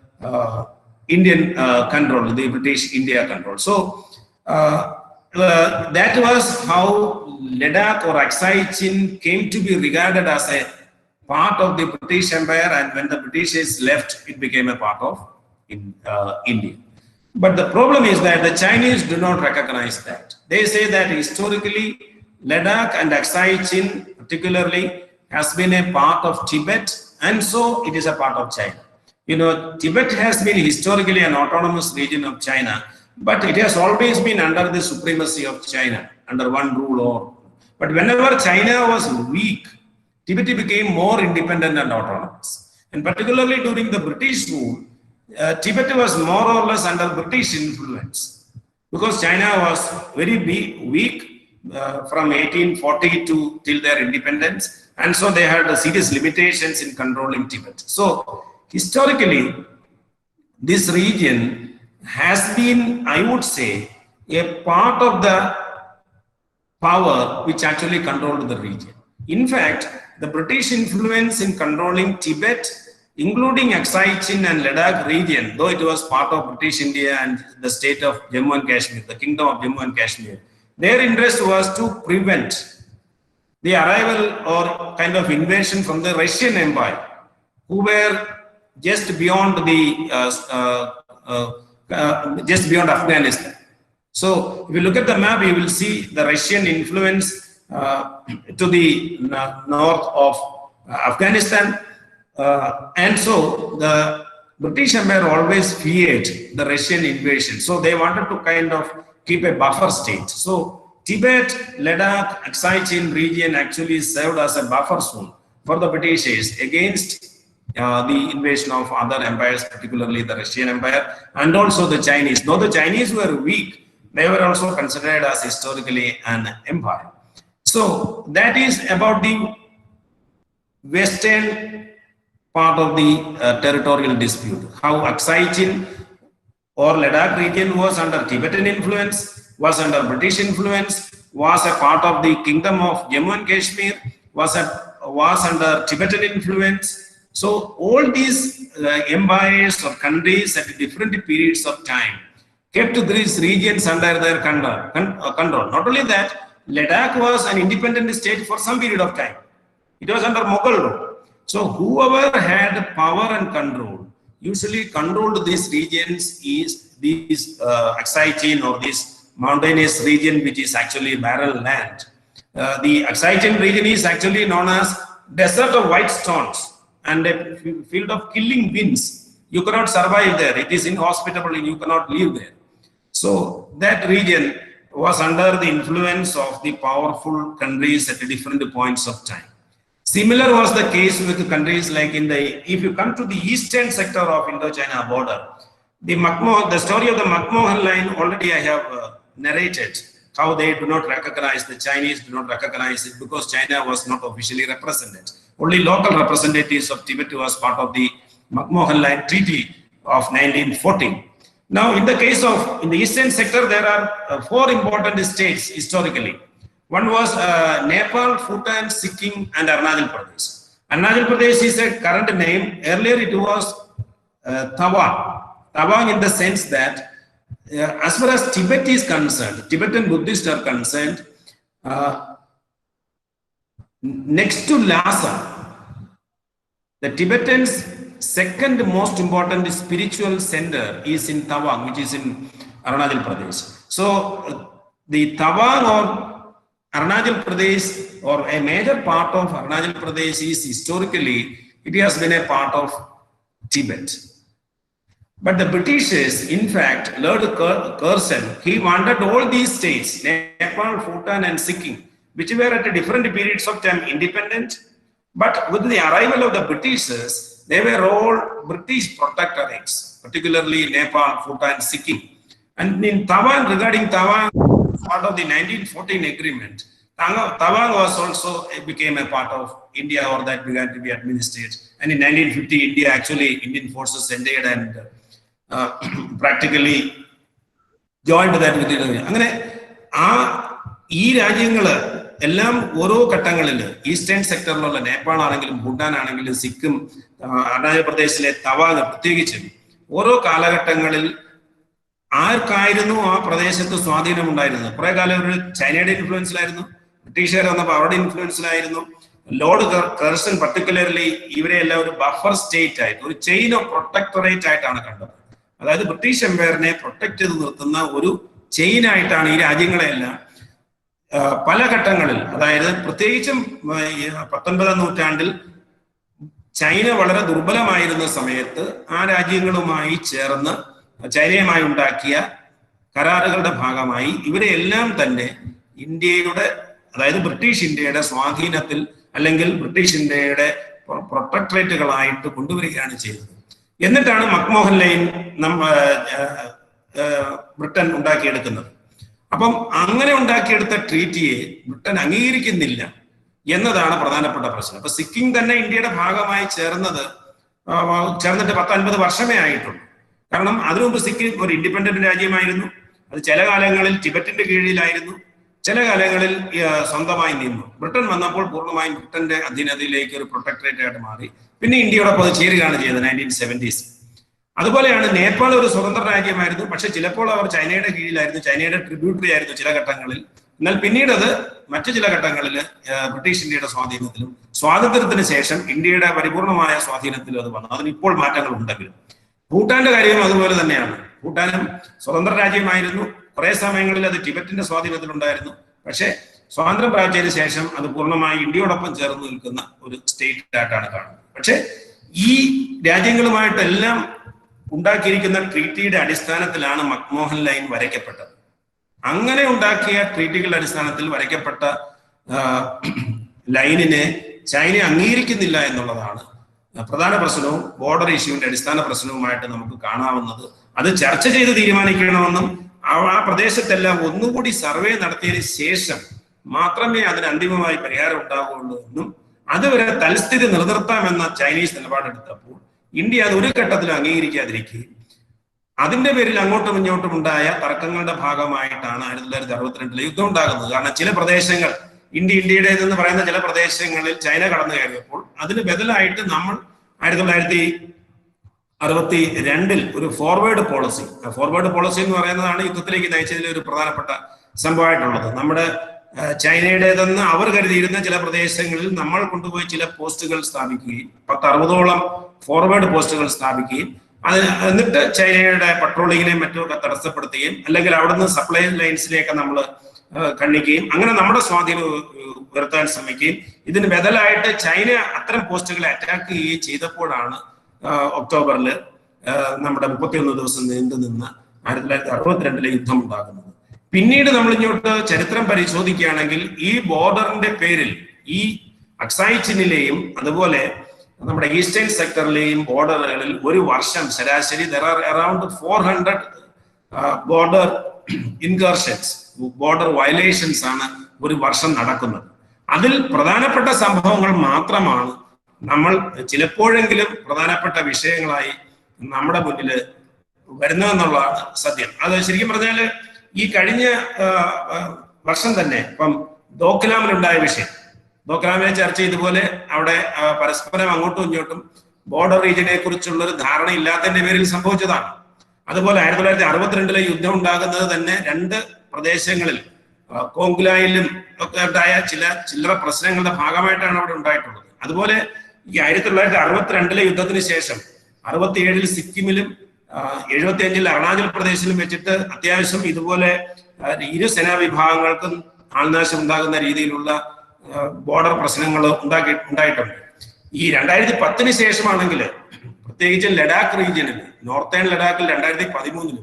Indian control, the British India control. So that was how Ladakh or Aksai Chin came to be regarded as a part of the British Empire, and when the British left, it became a part of India. But the problem is that the Chinese do not recognize that. They say that historically, Ladakh and Aksai Chin particularly has been a part of Tibet, and so it is a part of China. You know, Tibet has been historically an autonomous region of China, but it has always been under the supremacy of China, under one rule. But whenever China was weak, Tibet became more independent and autonomous. And particularly during the British rule, Tibet was more or less under British influence, because China was very weak from 1840 till their independence, and so they had serious limitations in controlling Tibet. So historically, this region has been, I would say, a part of the power which actually controlled the region. In fact, the British influence in controlling Tibet, including Aksai Chin and Ladakh region, though it was part of British India and the state of Jammu and Kashmir, the Kingdom of Jammu and Kashmir, their interest was to prevent the arrival or kind of invasion from the Russian Empire, who were just beyond just beyond Afghanistan. So if you look at the map, you will see the Russian influence to the north of Afghanistan. And so the British Empire always feared the Russian invasion. So they wanted to kind of keep a buffer state. So Tibet, Ladakh, Aksai Chin region actually served as a buffer zone for the British against the invasion of other empires, particularly the Russian Empire and also the Chinese. Though the Chinese were weak, they were also considered as historically an empire. So that is about the western part of the territorial dispute. How Aksai Chin or Ladakh region was under Tibetan influence, was under British influence, was a part of the Kingdom of Jammu and Kashmir, was under Tibetan influence. So all these empires or countries at different periods of time kept these regions under their control. Not only that, Ladakh was an independent state for some period of time. It was under Mughal rule. So whoever had power and control usually controlled these regions is these Aksai Chin or this mountainous region, which is actually barren land. The Aksai Chin region is actually known as desert of white stones and a field of killing winds. You cannot survive there. It is inhospitable and you cannot live there. So that region was under the influence of the powerful countries at different points of time. Similar was the case with countries like if you come to the eastern sector of Indo-China border, the story of the McMahon line already I have narrated, how they do not recognize, the Chinese do not recognize it because China was not officially represented. Only local representatives of Tibet was part of the McMahon line treaty of 1914. Now, in the case of, in the eastern sector, there are 4 important states historically. One was Nepal, Bhutan, Sikkim, and Arunachal Pradesh. Arunachal Pradesh is a current name. Earlier it was Tawang. Tawang in the sense that as far as Tibet is concerned, Tibetan Buddhists are concerned, next to Lhasa, the Tibetans' second most important spiritual center is in Tawang, which is in Arunachal Pradesh. So the Tawang or Arunachal Pradesh, or a major part of Arunachal Pradesh, is historically, it has been a part of Tibet. But the Britishers, in fact, Lord Curzon, he wanted all these states, Nepal, Bhutan and Sikkim, which were at different periods of time independent. But with the arrival of the Britishers, they were all British protectorates, particularly Nepal, Bhutan, Sikkim. And in Tawang, regarding Tawang, part of the 1914 agreement, Tawang was also became a part of India, or that began to be administered. And in 1950, India actually, Indian forces entered and practically joined that with India. അങ്ങനെ ഈ രാജ്യങ്ങള് എല്ലാം ഓരോ ഘട്ടങ്ങളിൽ eastern സെക്ടറിലുള്ള Nepal ആണെങ്കിലും ഭൂട്ടാൻ ആണെങ്കിലും സിക്കിം, അരുണാചൽ പ്രദേശിലെ തവാങ് പ്രത്യേകിച്ചും ഓരോ കാലഘട്ടങ്ങളിൽ ആർക്കായിരുന്നു ആ പ്രദേശത്ത് സ്വാധീനം ഉണ്ടായിരുന്നത്. കുറെ കാലം ഒരു ചൈനയുടെ ഇൻഫ്ലുവൻസിലായിരുന്നു, ബ്രിട്ടീഷുകാർ വന്നപ്പോൾ അവരുടെ ഇൻഫ്ലുവൻസിലായിരുന്നു. ലോർഡ് കർസൺ പർട്ടിക്കുലർലി ഇവരെ എല്ലാം ഒരു ബഫർ സ്റ്റേറ്റ് ആയിട്ട്, ഒരു ചെയിൻ ഓഫ് പ്രൊട്ടക്ടറേറ്റ് ആയിട്ടാണ് കണ്ടത്. അതായത് ബ്രിട്ടീഷ് എംപയറിനെ പ്രൊട്ടക്ട് ചെയ്ത് നിർത്തുന്ന ഒരു ചെയിൻ ആയിട്ടാണ് ഈ രാജ്യങ്ങളെല്ലാം പല ഘട്ടങ്ങളിൽ, അതായത് പ്രത്യേകിച്ചും 19ാം നൂറ്റാണ്ടിൽ ചൈന വളരെ ദുർബലമായിരുന്ന സമയത്ത് ആ രാജ്യങ്ങളുമായി ചേർന്ന് ചൈനയുമായി ഉണ്ടാക്കിയ കരാറുകളുടെ ഭാഗമായി ഇവരെ എല്ലാം തന്നെ ഇന്ത്യയുടെ, അതായത് ബ്രിട്ടീഷ് ഇന്ത്യയുടെ സ്വാധീനത്തിൽ അല്ലെങ്കിൽ ബ്രിട്ടീഷ് ഇന്ത്യയുടെ പ്രൊട്ടക്ടറേറ്റുകളായിട്ട് കൊണ്ടുവരികയാണ് ചെയ്തത്. എന്നിട്ടാണ് മക്മോഹൻ ലൈൻ ബ്രിട്ടൻ ഉണ്ടാക്കിയെടുക്കുന്നത്. അപ്പം അങ്ങനെ ഉണ്ടാക്കിയെടുത്ത ട്രീറ്റിയെ ബ്രിട്ടൻ അംഗീകരിക്കുന്നില്ല എന്നതാണ് പ്രധാനപ്പെട്ട പ്രശ്നം. അപ്പൊ സിക്കിം തന്നെ ഇന്ത്യയുടെ ഭാഗമായി ചേർന്നിട്ട് 10-50 വർഷമേ ആയിട്ടുള്ളൂ. കാരണം അതിനു മുമ്പ് സിക്കിം ഒരു ഇൻഡിപെൻഡന്റ് രാജ്യമായിരുന്നു. അത് ചില കാലങ്ങളിൽ ടിബറ്റിന്റെ കീഴിലായിരുന്നു, ചില കാലങ്ങളിൽ സ്വന്തമായി നിന്നു. ബ്രിട്ടൻ വന്നപ്പോൾ പൂർണ്ണമായും ബ്രിട്ടന്റെ അധീനതയിലേക്ക് ഒരു പ്രൊട്ടക്ടറേറ്റ് ആയിട്ട് മാറി. പിന്നെ ഇന്ത്യയോടൊപ്പം അത് ചേരുകയാണ് ചെയ്തത് 1970s. അതുപോലെയാണ് നേപ്പാൾ ഒരു സ്വതന്ത്ര രാജ്യമായിരുന്നു, പക്ഷെ ചിലപ്പോൾ അവർ ചൈനയുടെ കീഴിലായിരുന്നു, ചൈനയുടെ ട്രിബ്യൂട്ടറി ആയിരുന്നു ചില ഘട്ടങ്ങളിൽ. എന്നാൽ പിന്നീട് അത് മറ്റു ചില ഘട്ടങ്ങളിൽ ബ്രിട്ടീഷ് ഇന്ത്യയുടെ സ്വാധീനത്തിലും സ്വാതന്ത്ര്യത്തിന് ശേഷം ഇന്ത്യയുടെ പരിപൂർണമായ സ്വാധീനത്തിലും അത് വന്നു. അതിന് ഇപ്പോൾ മാറ്റങ്ങൾ ഉണ്ടെങ്കിലും. ഭൂട്ടാന്റെ കാര്യം അതുപോലെ തന്നെയാണ്. ഭൂട്ടാനും സ്വതന്ത്ര രാജ്യമായിരുന്നു, കുറെ സമയങ്ങളിൽ അത് ടിബറ്റിന്റെ സ്വാധീനത്തിലുണ്ടായിരുന്നു. പക്ഷെ സ്വാതന്ത്ര്യം പ്രാപിച്ചതിന് ശേഷം അത് പൂർണ്ണമായി ഇന്ത്യയോടൊപ്പം ചേർന്ന് നിൽക്കുന്ന ഒരു സ്റ്റേറ്റ് ആയിട്ടാണ് കാണുന്നത്. പക്ഷെ ഈ രാജ്യങ്ങളുമായിട്ടെല്ലാം ഉണ്ടാക്കിയിരിക്കുന്ന ട്രീറ്റിയുടെ അടിസ്ഥാനത്തിലാണ് മക്മോഹൻ ലൈൻ വരയ്ക്കപ്പെട്ടത്. അങ്ങനെ ഉണ്ടാക്കിയ ട്രീറ്റികളുടെ അടിസ്ഥാനത്തിൽ വരയ്ക്കപ്പെട്ട ലൈനിനെ ചൈന അംഗീകരിക്കുന്നില്ല എന്നുള്ളതാണ് പ്രധാന പ്രശ്നവും ബോർഡർ ഇഷ്യൂവിന്റെ അടിസ്ഥാന പ്രശ്നവുമായിട്ട് നമുക്ക് കാണാവുന്നത്. അത് ചർച്ച ചെയ്ത് തീരുമാനിക്കണമെന്നും ആ പ്രദേശത്തെല്ലാം ഒന്നുകൂടി സർവേ നടത്തിയതിന് ശേഷം മാത്രമേ അതിന് അന്തിമമായി പരിഹാരം ഉണ്ടാവുകയുള്ളൂ എന്നും അതുവരെ തൽസ്ഥിതി നിലനിർത്താമെന്ന ചൈനീസ് നിലപാടെടുത്തപ്പോൾ ഇന്ത്യ അത് ഒരു ഘട്ടത്തിലും അംഗീകരിക്കാതിരിക്കുകയും അതിന്റെ പേരിൽ അങ്ങോട്ടും ഇങ്ങോട്ടും ഉണ്ടായ തർക്കങ്ങളുടെ ഭാഗമായിട്ടാണ് 1962 യുദ്ധം ഉണ്ടാകുന്നത്. കാരണം ചില പ്രദേശങ്ങൾ ഇന്ത്യയുടേതെന്ന് പറയുന്ന ചില പ്രദേശങ്ങളിൽ ചൈന കടന്നു കയറിയപ്പോൾ അതിന് ബദലായിട്ട് നമ്മൾ 1962 ഒരു ഫോർവേഡ് പോളിസി എന്ന് പറയുന്നതാണ് യുദ്ധത്തിലേക്ക് നയിച്ചതിൽ ഒരു പ്രധാനപ്പെട്ട സംഭവമായിട്ടുള്ളത്. നമ്മുടെ ചൈനയുടേതെന്ന് അവർ കരുതിയിരുന്ന ചില പ്രദേശങ്ങളിൽ നമ്മൾ കൊണ്ടുപോയി ചില പോസ്റ്റുകൾ സ്ഥാപിക്കുകയും 10-60ഓളം ഫോർവേഡ് പോസ്റ്റുകൾ സ്ഥാപിക്കുകയും എന്നിട്ട് ചൈനയുടെ പട്രോളിങ്ങിനെയും മറ്റുമൊക്കെ തടസ്സപ്പെടുത്തുകയും അല്ലെങ്കിൽ അവിടുന്ന് സപ്ലൈ ലൈൻസിലേക്ക് നമ്മൾ കണ്ണിക്കുകയും അങ്ങനെ നമ്മുടെ സ്വാധീനം ഉയർത്താൻ ശ്രമിക്കുകയും ഇതിന് ബദലായിട്ട് ചൈന അത്തരം പോസ്റ്റുകളെ അറ്റാക്ക് ചെയ്യുകയും ചെയ്തപ്പോഴാണ് ഒക്ടോബറിൽ നമ്മുടെ 31 ദിവസം നീണ്ടു നിന്ന 1962 യുദ്ധം ഉണ്ടാകുന്നത്. പിന്നീട് നമ്മൾ ഇങ്ങോട്ട് ചരിത്രം പരിശോധിക്കുകയാണെങ്കിൽ ഈ ബോർഡറിന്റെ പേരിൽ ഈ അക്സായ് ചിനിലെയും അതുപോലെ നമ്മുടെ ഈസ്റ്റേൺ സെക്ടറിലെയും ബോർഡറുകളിൽ ഒരു വർഷം ശരാശരി അറൌണ്ട് 400 ബോർഡർ ഇൻകർഷൻസ്, ബോർഡർ വയലേഷൻസ് ആണ് ഒരു വർഷം നടക്കുന്നത്. അതിൽ പ്രധാനപ്പെട്ട സംഭവങ്ങൾ മാത്രമാണ് നമ്മൾ ചിലപ്പോഴെങ്കിലും പ്രധാനപ്പെട്ട വിഷയങ്ങളായി നമ്മുടെ മുന്നിൽ വരുന്നതെന്നുള്ളതാണ് സത്യം. അത് ശരിക്കും പറഞ്ഞാൽ ഈ കഴിഞ്ഞ വർഷം തന്നെ ഇപ്പം ദോക്ലാമിലുണ്ടായ വിഷയം, ദോക്ലാമിനെ ചർച്ച ചെയ്തതുപോലെ അവിടെ പരസ്പരം അങ്ങോട്ടും ഇങ്ങോട്ടും ബോർഡർ റീജിയനെ കുറിച്ചുള്ള ഒരു ധാരണ ഇല്ലാത്തതിന്റെ പേരിൽ സംഭവിച്ചതാണ്. അതുപോലെ 1962 യുദ്ധം ഉണ്ടാകുന്നത് തന്നെ 2 പ്രദേശങ്ങളിൽ കോങ്കുലായിലും ഒക്കെ ഉണ്ടായ ചില്ലറ പ്രശ്നങ്ങളുടെ ഭാഗമായിട്ടാണ് അവിടെ ഉണ്ടായിട്ടുള്ളത്. അതുപോലെ ഈ 1962 യുദ്ധത്തിന് ശേഷം 67 സിക്കിമിലും 75 അരുണാചൽ പ്രദേശിലും വെച്ചിട്ട് അത്യാവശ്യം ഇതുപോലെ ഇരു സേനാ വിഭാഗങ്ങൾക്കും ആൾനാശം ഉണ്ടാകുന്ന രീതിയിലുള്ള ബോർഡർ പ്രശ്നങ്ങൾ ഉണ്ടായിട്ടുണ്ട്. ഈ 2010 ശേഷമാണെങ്കിൽ പ്രത്യേകിച്ച് ലഡാക്ക് റീജിയനിൽ, നോർത്തേൺ ലഡാക്കിൽ 2013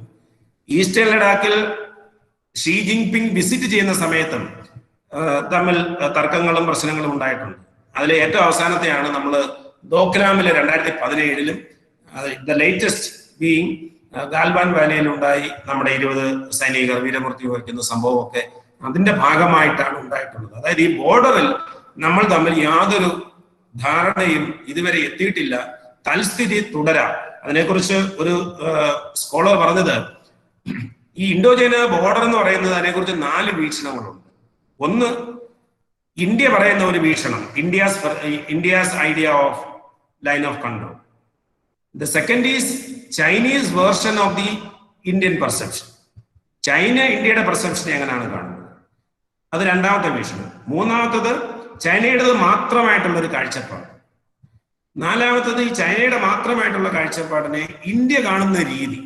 ഈസ്റ്റേൺ ലഡാക്കിൽ ഷീ ജിൻപിങ് വിസിറ്റ് ചെയ്യുന്ന സമയത്തും തമ്മിൽ തർക്കങ്ങളും പ്രശ്നങ്ങളും ഉണ്ടായിട്ടുണ്ട്. അതിൽ ഏറ്റവും അവസാനത്തെയാണ് നമ്മൾ ദോക്ലാമിലെ 2017 ദ ലേറ്റസ്റ്റ് ബീയിങ് ഗാൽവാൻ വാലിയിൽ ഉണ്ടായി നമ്മുടെ 20 സൈനികർ വീരമൃത്യു വഹിക്കുന്ന സംഭവമൊക്കെ അതിന്റെ ഭാഗമായിട്ടാണ് ഉണ്ടായിട്ടുള്ളത്. അതായത് ഈ ബോർഡറിൽ നമ്മൾ തമ്മിൽ യാതൊരു ധാരണയും ഇതുവരെ എത്തിയിട്ടില്ല. തൽസ്ഥിതി തുടരാം. അതിനെക്കുറിച്ച് ഒരു സ്കോളർ പറഞ്ഞത്, ഈ ഇൻഡോ-ചൈന ബോർഡർ എന്ന് പറയുന്നത് അതിനെക്കുറിച്ച് 4 വീക്ഷണങ്ങളുണ്ട്. ഒന്ന്, ഇന്ത്യ പറയുന്ന ഒരു വീക്ഷണം, India's idea of line of control. The second is Chinese version of the Indian perception. China ഇന്ത്യയുടെ പെർസെപ്ഷൻ എങ്ങനെയാണ് കാണുന്നത്, അത് രണ്ടാമത്തെ വീക്ഷണം. മൂന്നാമത്തത് ചൈനയുടേത് മാത്രമായിട്ടുള്ള ഒരു കാഴ്ചപ്പാട്. നാലാമത്തത് ഈ ചൈനയുടെ മാത്രമായിട്ടുള്ള കാഴ്ചപ്പാടിനെ ഇന്ത്യ കാണുന്ന രീതി.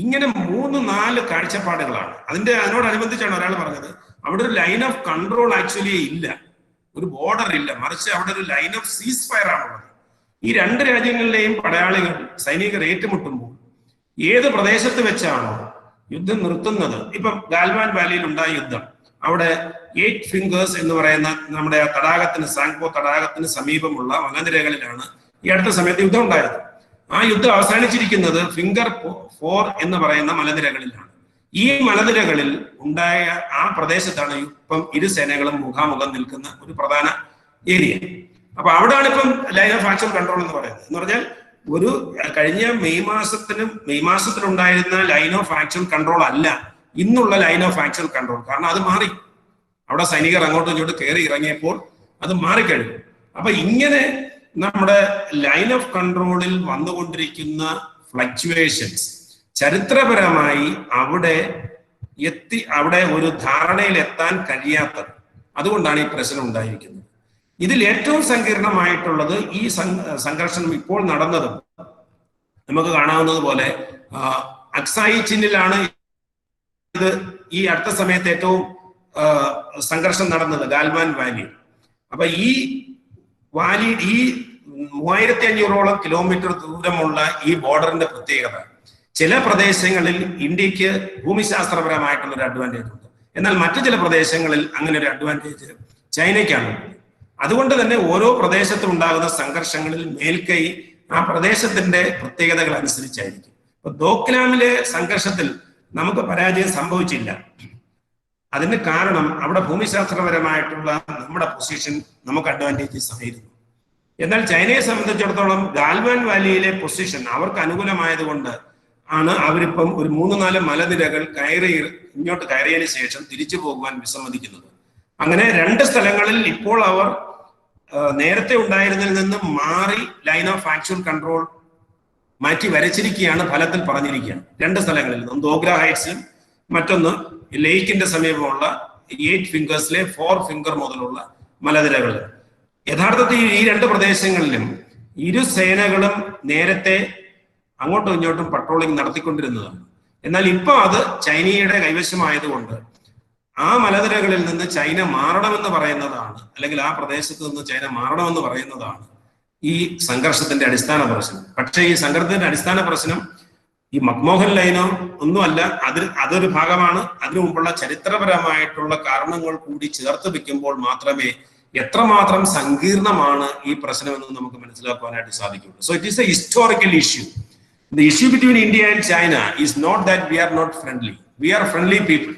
ഇങ്ങനെ 3-4 കാഴ്ചപ്പാടുകളാണ്. അതിനോടനുബന്ധിച്ചാണ് ഒരാൾ പറഞ്ഞത്, അവിടെ ഒരു ലൈൻ ഓഫ് കൺട്രോൾ ആക്ച്വലി ഇല്ല, ഒരു ബോർഡർ ഇല്ല, മറിച്ച് അവിടെ ഒരു ലൈൻ ഓഫ് സീസ് ഫയർ ആണുള്ളത്. ഈ 2 രാജ്യങ്ങളിലെയും പടയാളികൾ സൈനികർ ഏറ്റുമുട്ടുമ്പോൾ ഏത് പ്രദേശത്ത് വെച്ചാണോ യുദ്ധം നിർത്തുന്നത്, ഇപ്പം ഗാൽവാൻ വാലിയിൽ ഉണ്ടായ യുദ്ധം, അവിടെ 8 ഫിംഗേഴ്സ് എന്ന് പറയുന്ന നമ്മുടെ തടാകത്തിന്, സാങ്പോ തടാകത്തിന് സമീപമുള്ള മലനിരകളിലാണ് ഈ അടുത്ത സമയത്ത് യുദ്ധം ഉണ്ടായത്. ആ യുദ്ധം അവസാനിച്ചിരിക്കുന്നത് ഫിംഗർ 4 എന്ന് പറയുന്ന മലനിരകളിലാണ്. ഈ മലനിരകളിൽ ഉണ്ടായ ആ പ്രദേശത്താണ് ഇപ്പം ഇരു സേനകളും മുഖാമുഖം നിൽക്കുന്ന ഒരു പ്രധാന ഏരിയ. അപ്പൊ അവിടെയാണ് ഇപ്പം ലൈൻ ഓഫ് ആക്ച്വൽ കൺട്രോൾ എന്ന് പറയുന്നത്. എന്ന് പറഞ്ഞാൽ ഒരു കഴിഞ്ഞ മെയ് മാസത്തിലുണ്ടായിരുന്ന ലൈൻ ഓഫ് ആക്ച്വൽ കൺട്രോൾ അല്ല ഇന്നുള്ള ലൈൻ ഓഫ് ആക്ച്വൽ കൺട്രോൾ. കാരണം അത് മാറി. അവിടെ സൈനികർ അങ്ങോട്ടും ഇങ്ങോട്ടും കയറി ഇറങ്ങിയപ്പോൾ അത് മാറിക്കഴിഞ്ഞു. അപ്പൊ ഇങ്ങനെ നമ്മുടെ ലൈൻ ഓഫ് കൺട്രോളിൽ വന്നുകൊണ്ടിരിക്കുന്ന ഫ്ലക്ച്വേഷൻസ് ചരിത്രപരമായി അവിടെ ഒരു ധാരണയിൽ എത്താൻ കഴിയാത്തത്. അതുകൊണ്ടാണ് ഈ പ്രശ്നം ഉണ്ടായിരിക്കുന്നത്. ഇതിൽ ഏറ്റവും സങ്കീർണമായിട്ടുള്ളത് ഈ സംഘർഷം ഇപ്പോൾ നടന്നതും നമുക്ക് കാണാവുന്നത് പോലെ അക്സായി ചിന്നിലാണ് ഇത് ഈ അടുത്ത സമയത്ത് ഏറ്റവും സംഘർഷം നടന്നത്, ഗാൽവാൻ വാലി. അപ്പൊ ഈ 3500ഓളം കിലോമീറ്റർ ദൂരമുള്ള ഈ ബോർഡറിന്റെ പ്രത്യേകത, ചില പ്രദേശങ്ങളിൽ ഇന്ത്യക്ക് ഭൂമിശാസ്ത്രപരമായിട്ടുള്ള ഒരു അഡ്വാൻറ്റേജ് ഉണ്ട്, എന്നാൽ മറ്റു ചില പ്രദേശങ്ങളിൽ അങ്ങനെ ഒരു അഡ്വാൻറ്റേജ് ചൈനയ്ക്കാണ്. അതുകൊണ്ട് തന്നെ ഓരോ പ്രദേശത്തും ഉണ്ടാകുന്ന സംഘർഷങ്ങളിൽ മേൽക്കൈ ആ പ്രദേശത്തിന്റെ പ്രത്യേകതകൾ അനുസരിച്ചായിരിക്കും. ഇപ്പൊ ദോക്ലാമിലെ സംഘർഷത്തിൽ നമുക്ക് പരാജയം സംഭവിച്ചില്ല. അതിന് കാരണം അവിടെ ഭൂമിശാസ്ത്രപരമായിട്ടുള്ള നമ്മുടെ പൊസിഷൻ നമുക്ക് അഡ്വാൻറ്റേജസ് ആയിരുന്നു. എന്നാൽ ചൈനയെ സംബന്ധിച്ചിടത്തോളം ഗാൽവാൻ വാലിയിലെ പൊസിഷൻ അവർക്ക് അനുകൂലമായതുകൊണ്ട് ആണ് അവരിപ്പം ഒരു 3-4 മലനിരകൾ ഇങ്ങോട്ട് കയറിയതിനു ശേഷം തിരിച്ചു പോകുവാൻ വിസമ്മതിക്കുന്നത്. അങ്ങനെ 2 സ്ഥലങ്ങളിൽ ഇപ്പോൾ അവർ നേരത്തെ ഉണ്ടായിരുന്നതിൽ നിന്ന് മാറി ലൈൻ ഓഫ് ആക്ച്വൽ കൺട്രോൾ മാറ്റി വരച്ചിരിക്കുകയാണ്, ഫലത്തിൽ പറഞ്ഞിരിക്കുകയാണ്. 2 സ്ഥലങ്ങളിൽ, ഒന്ന് ദോഗ്ര ഹൈറ്റ്സിലും മറ്റൊന്ന് ലേക്കിന്റെ സമീപമുള്ള 8 ഫിംഗേഴ്സിലെ 4 ഫിംഗർ മുതലുള്ള മലനിരകൾ. യഥാർത്ഥത്തിൽ ഈ 2 പ്രദേശങ്ങളിലും ഇരു സേനകളും നേരത്തെ അങ്ങോട്ടും ഇങ്ങോട്ടും പട്രോളിംഗ് നടത്തിക്കൊണ്ടിരുന്നതാണ്. എന്നാൽ ഇപ്പൊ അത് ചൈനയുടെ കൈവശമായതുകൊണ്ട് ആ മലനിരകളിൽ നിന്ന് ചൈന മാറണമെന്ന് പറയുന്നതാണ്, അല്ലെങ്കിൽ ആ പ്രദേശത്ത് നിന്ന് ചൈന മാറണമെന്ന് പറയുന്നതാണ് ഈ സംഘർഷത്തിന്റെ അടിസ്ഥാന പ്രശ്നം. പക്ഷേ ഈ സംഘർഷത്തിന്റെ അടിസ്ഥാന പ്രശ്നം ഈ മക്മോഹൻ ലൈനോ ഒന്നുമല്ല, അതൊരു ഭാഗമാണ്. അതിനു മുമ്പുള്ള ചരിത്രപരമായിട്ടുള്ള കാരണങ്ങൾ കൂടി ചേർത്ത് വെക്കുമ്പോൾ മാത്രമേ എത്രമാത്രം സങ്കീർണമാണ് ഈ പ്രശ്നമെന്ന് നമുക്ക് മനസ്സിലാക്കുവാനായിട്ട് സാധിക്കുള്ളൂ. So it is A historical issue. The issue between India and China is not that we are not friendly. We are friendly people.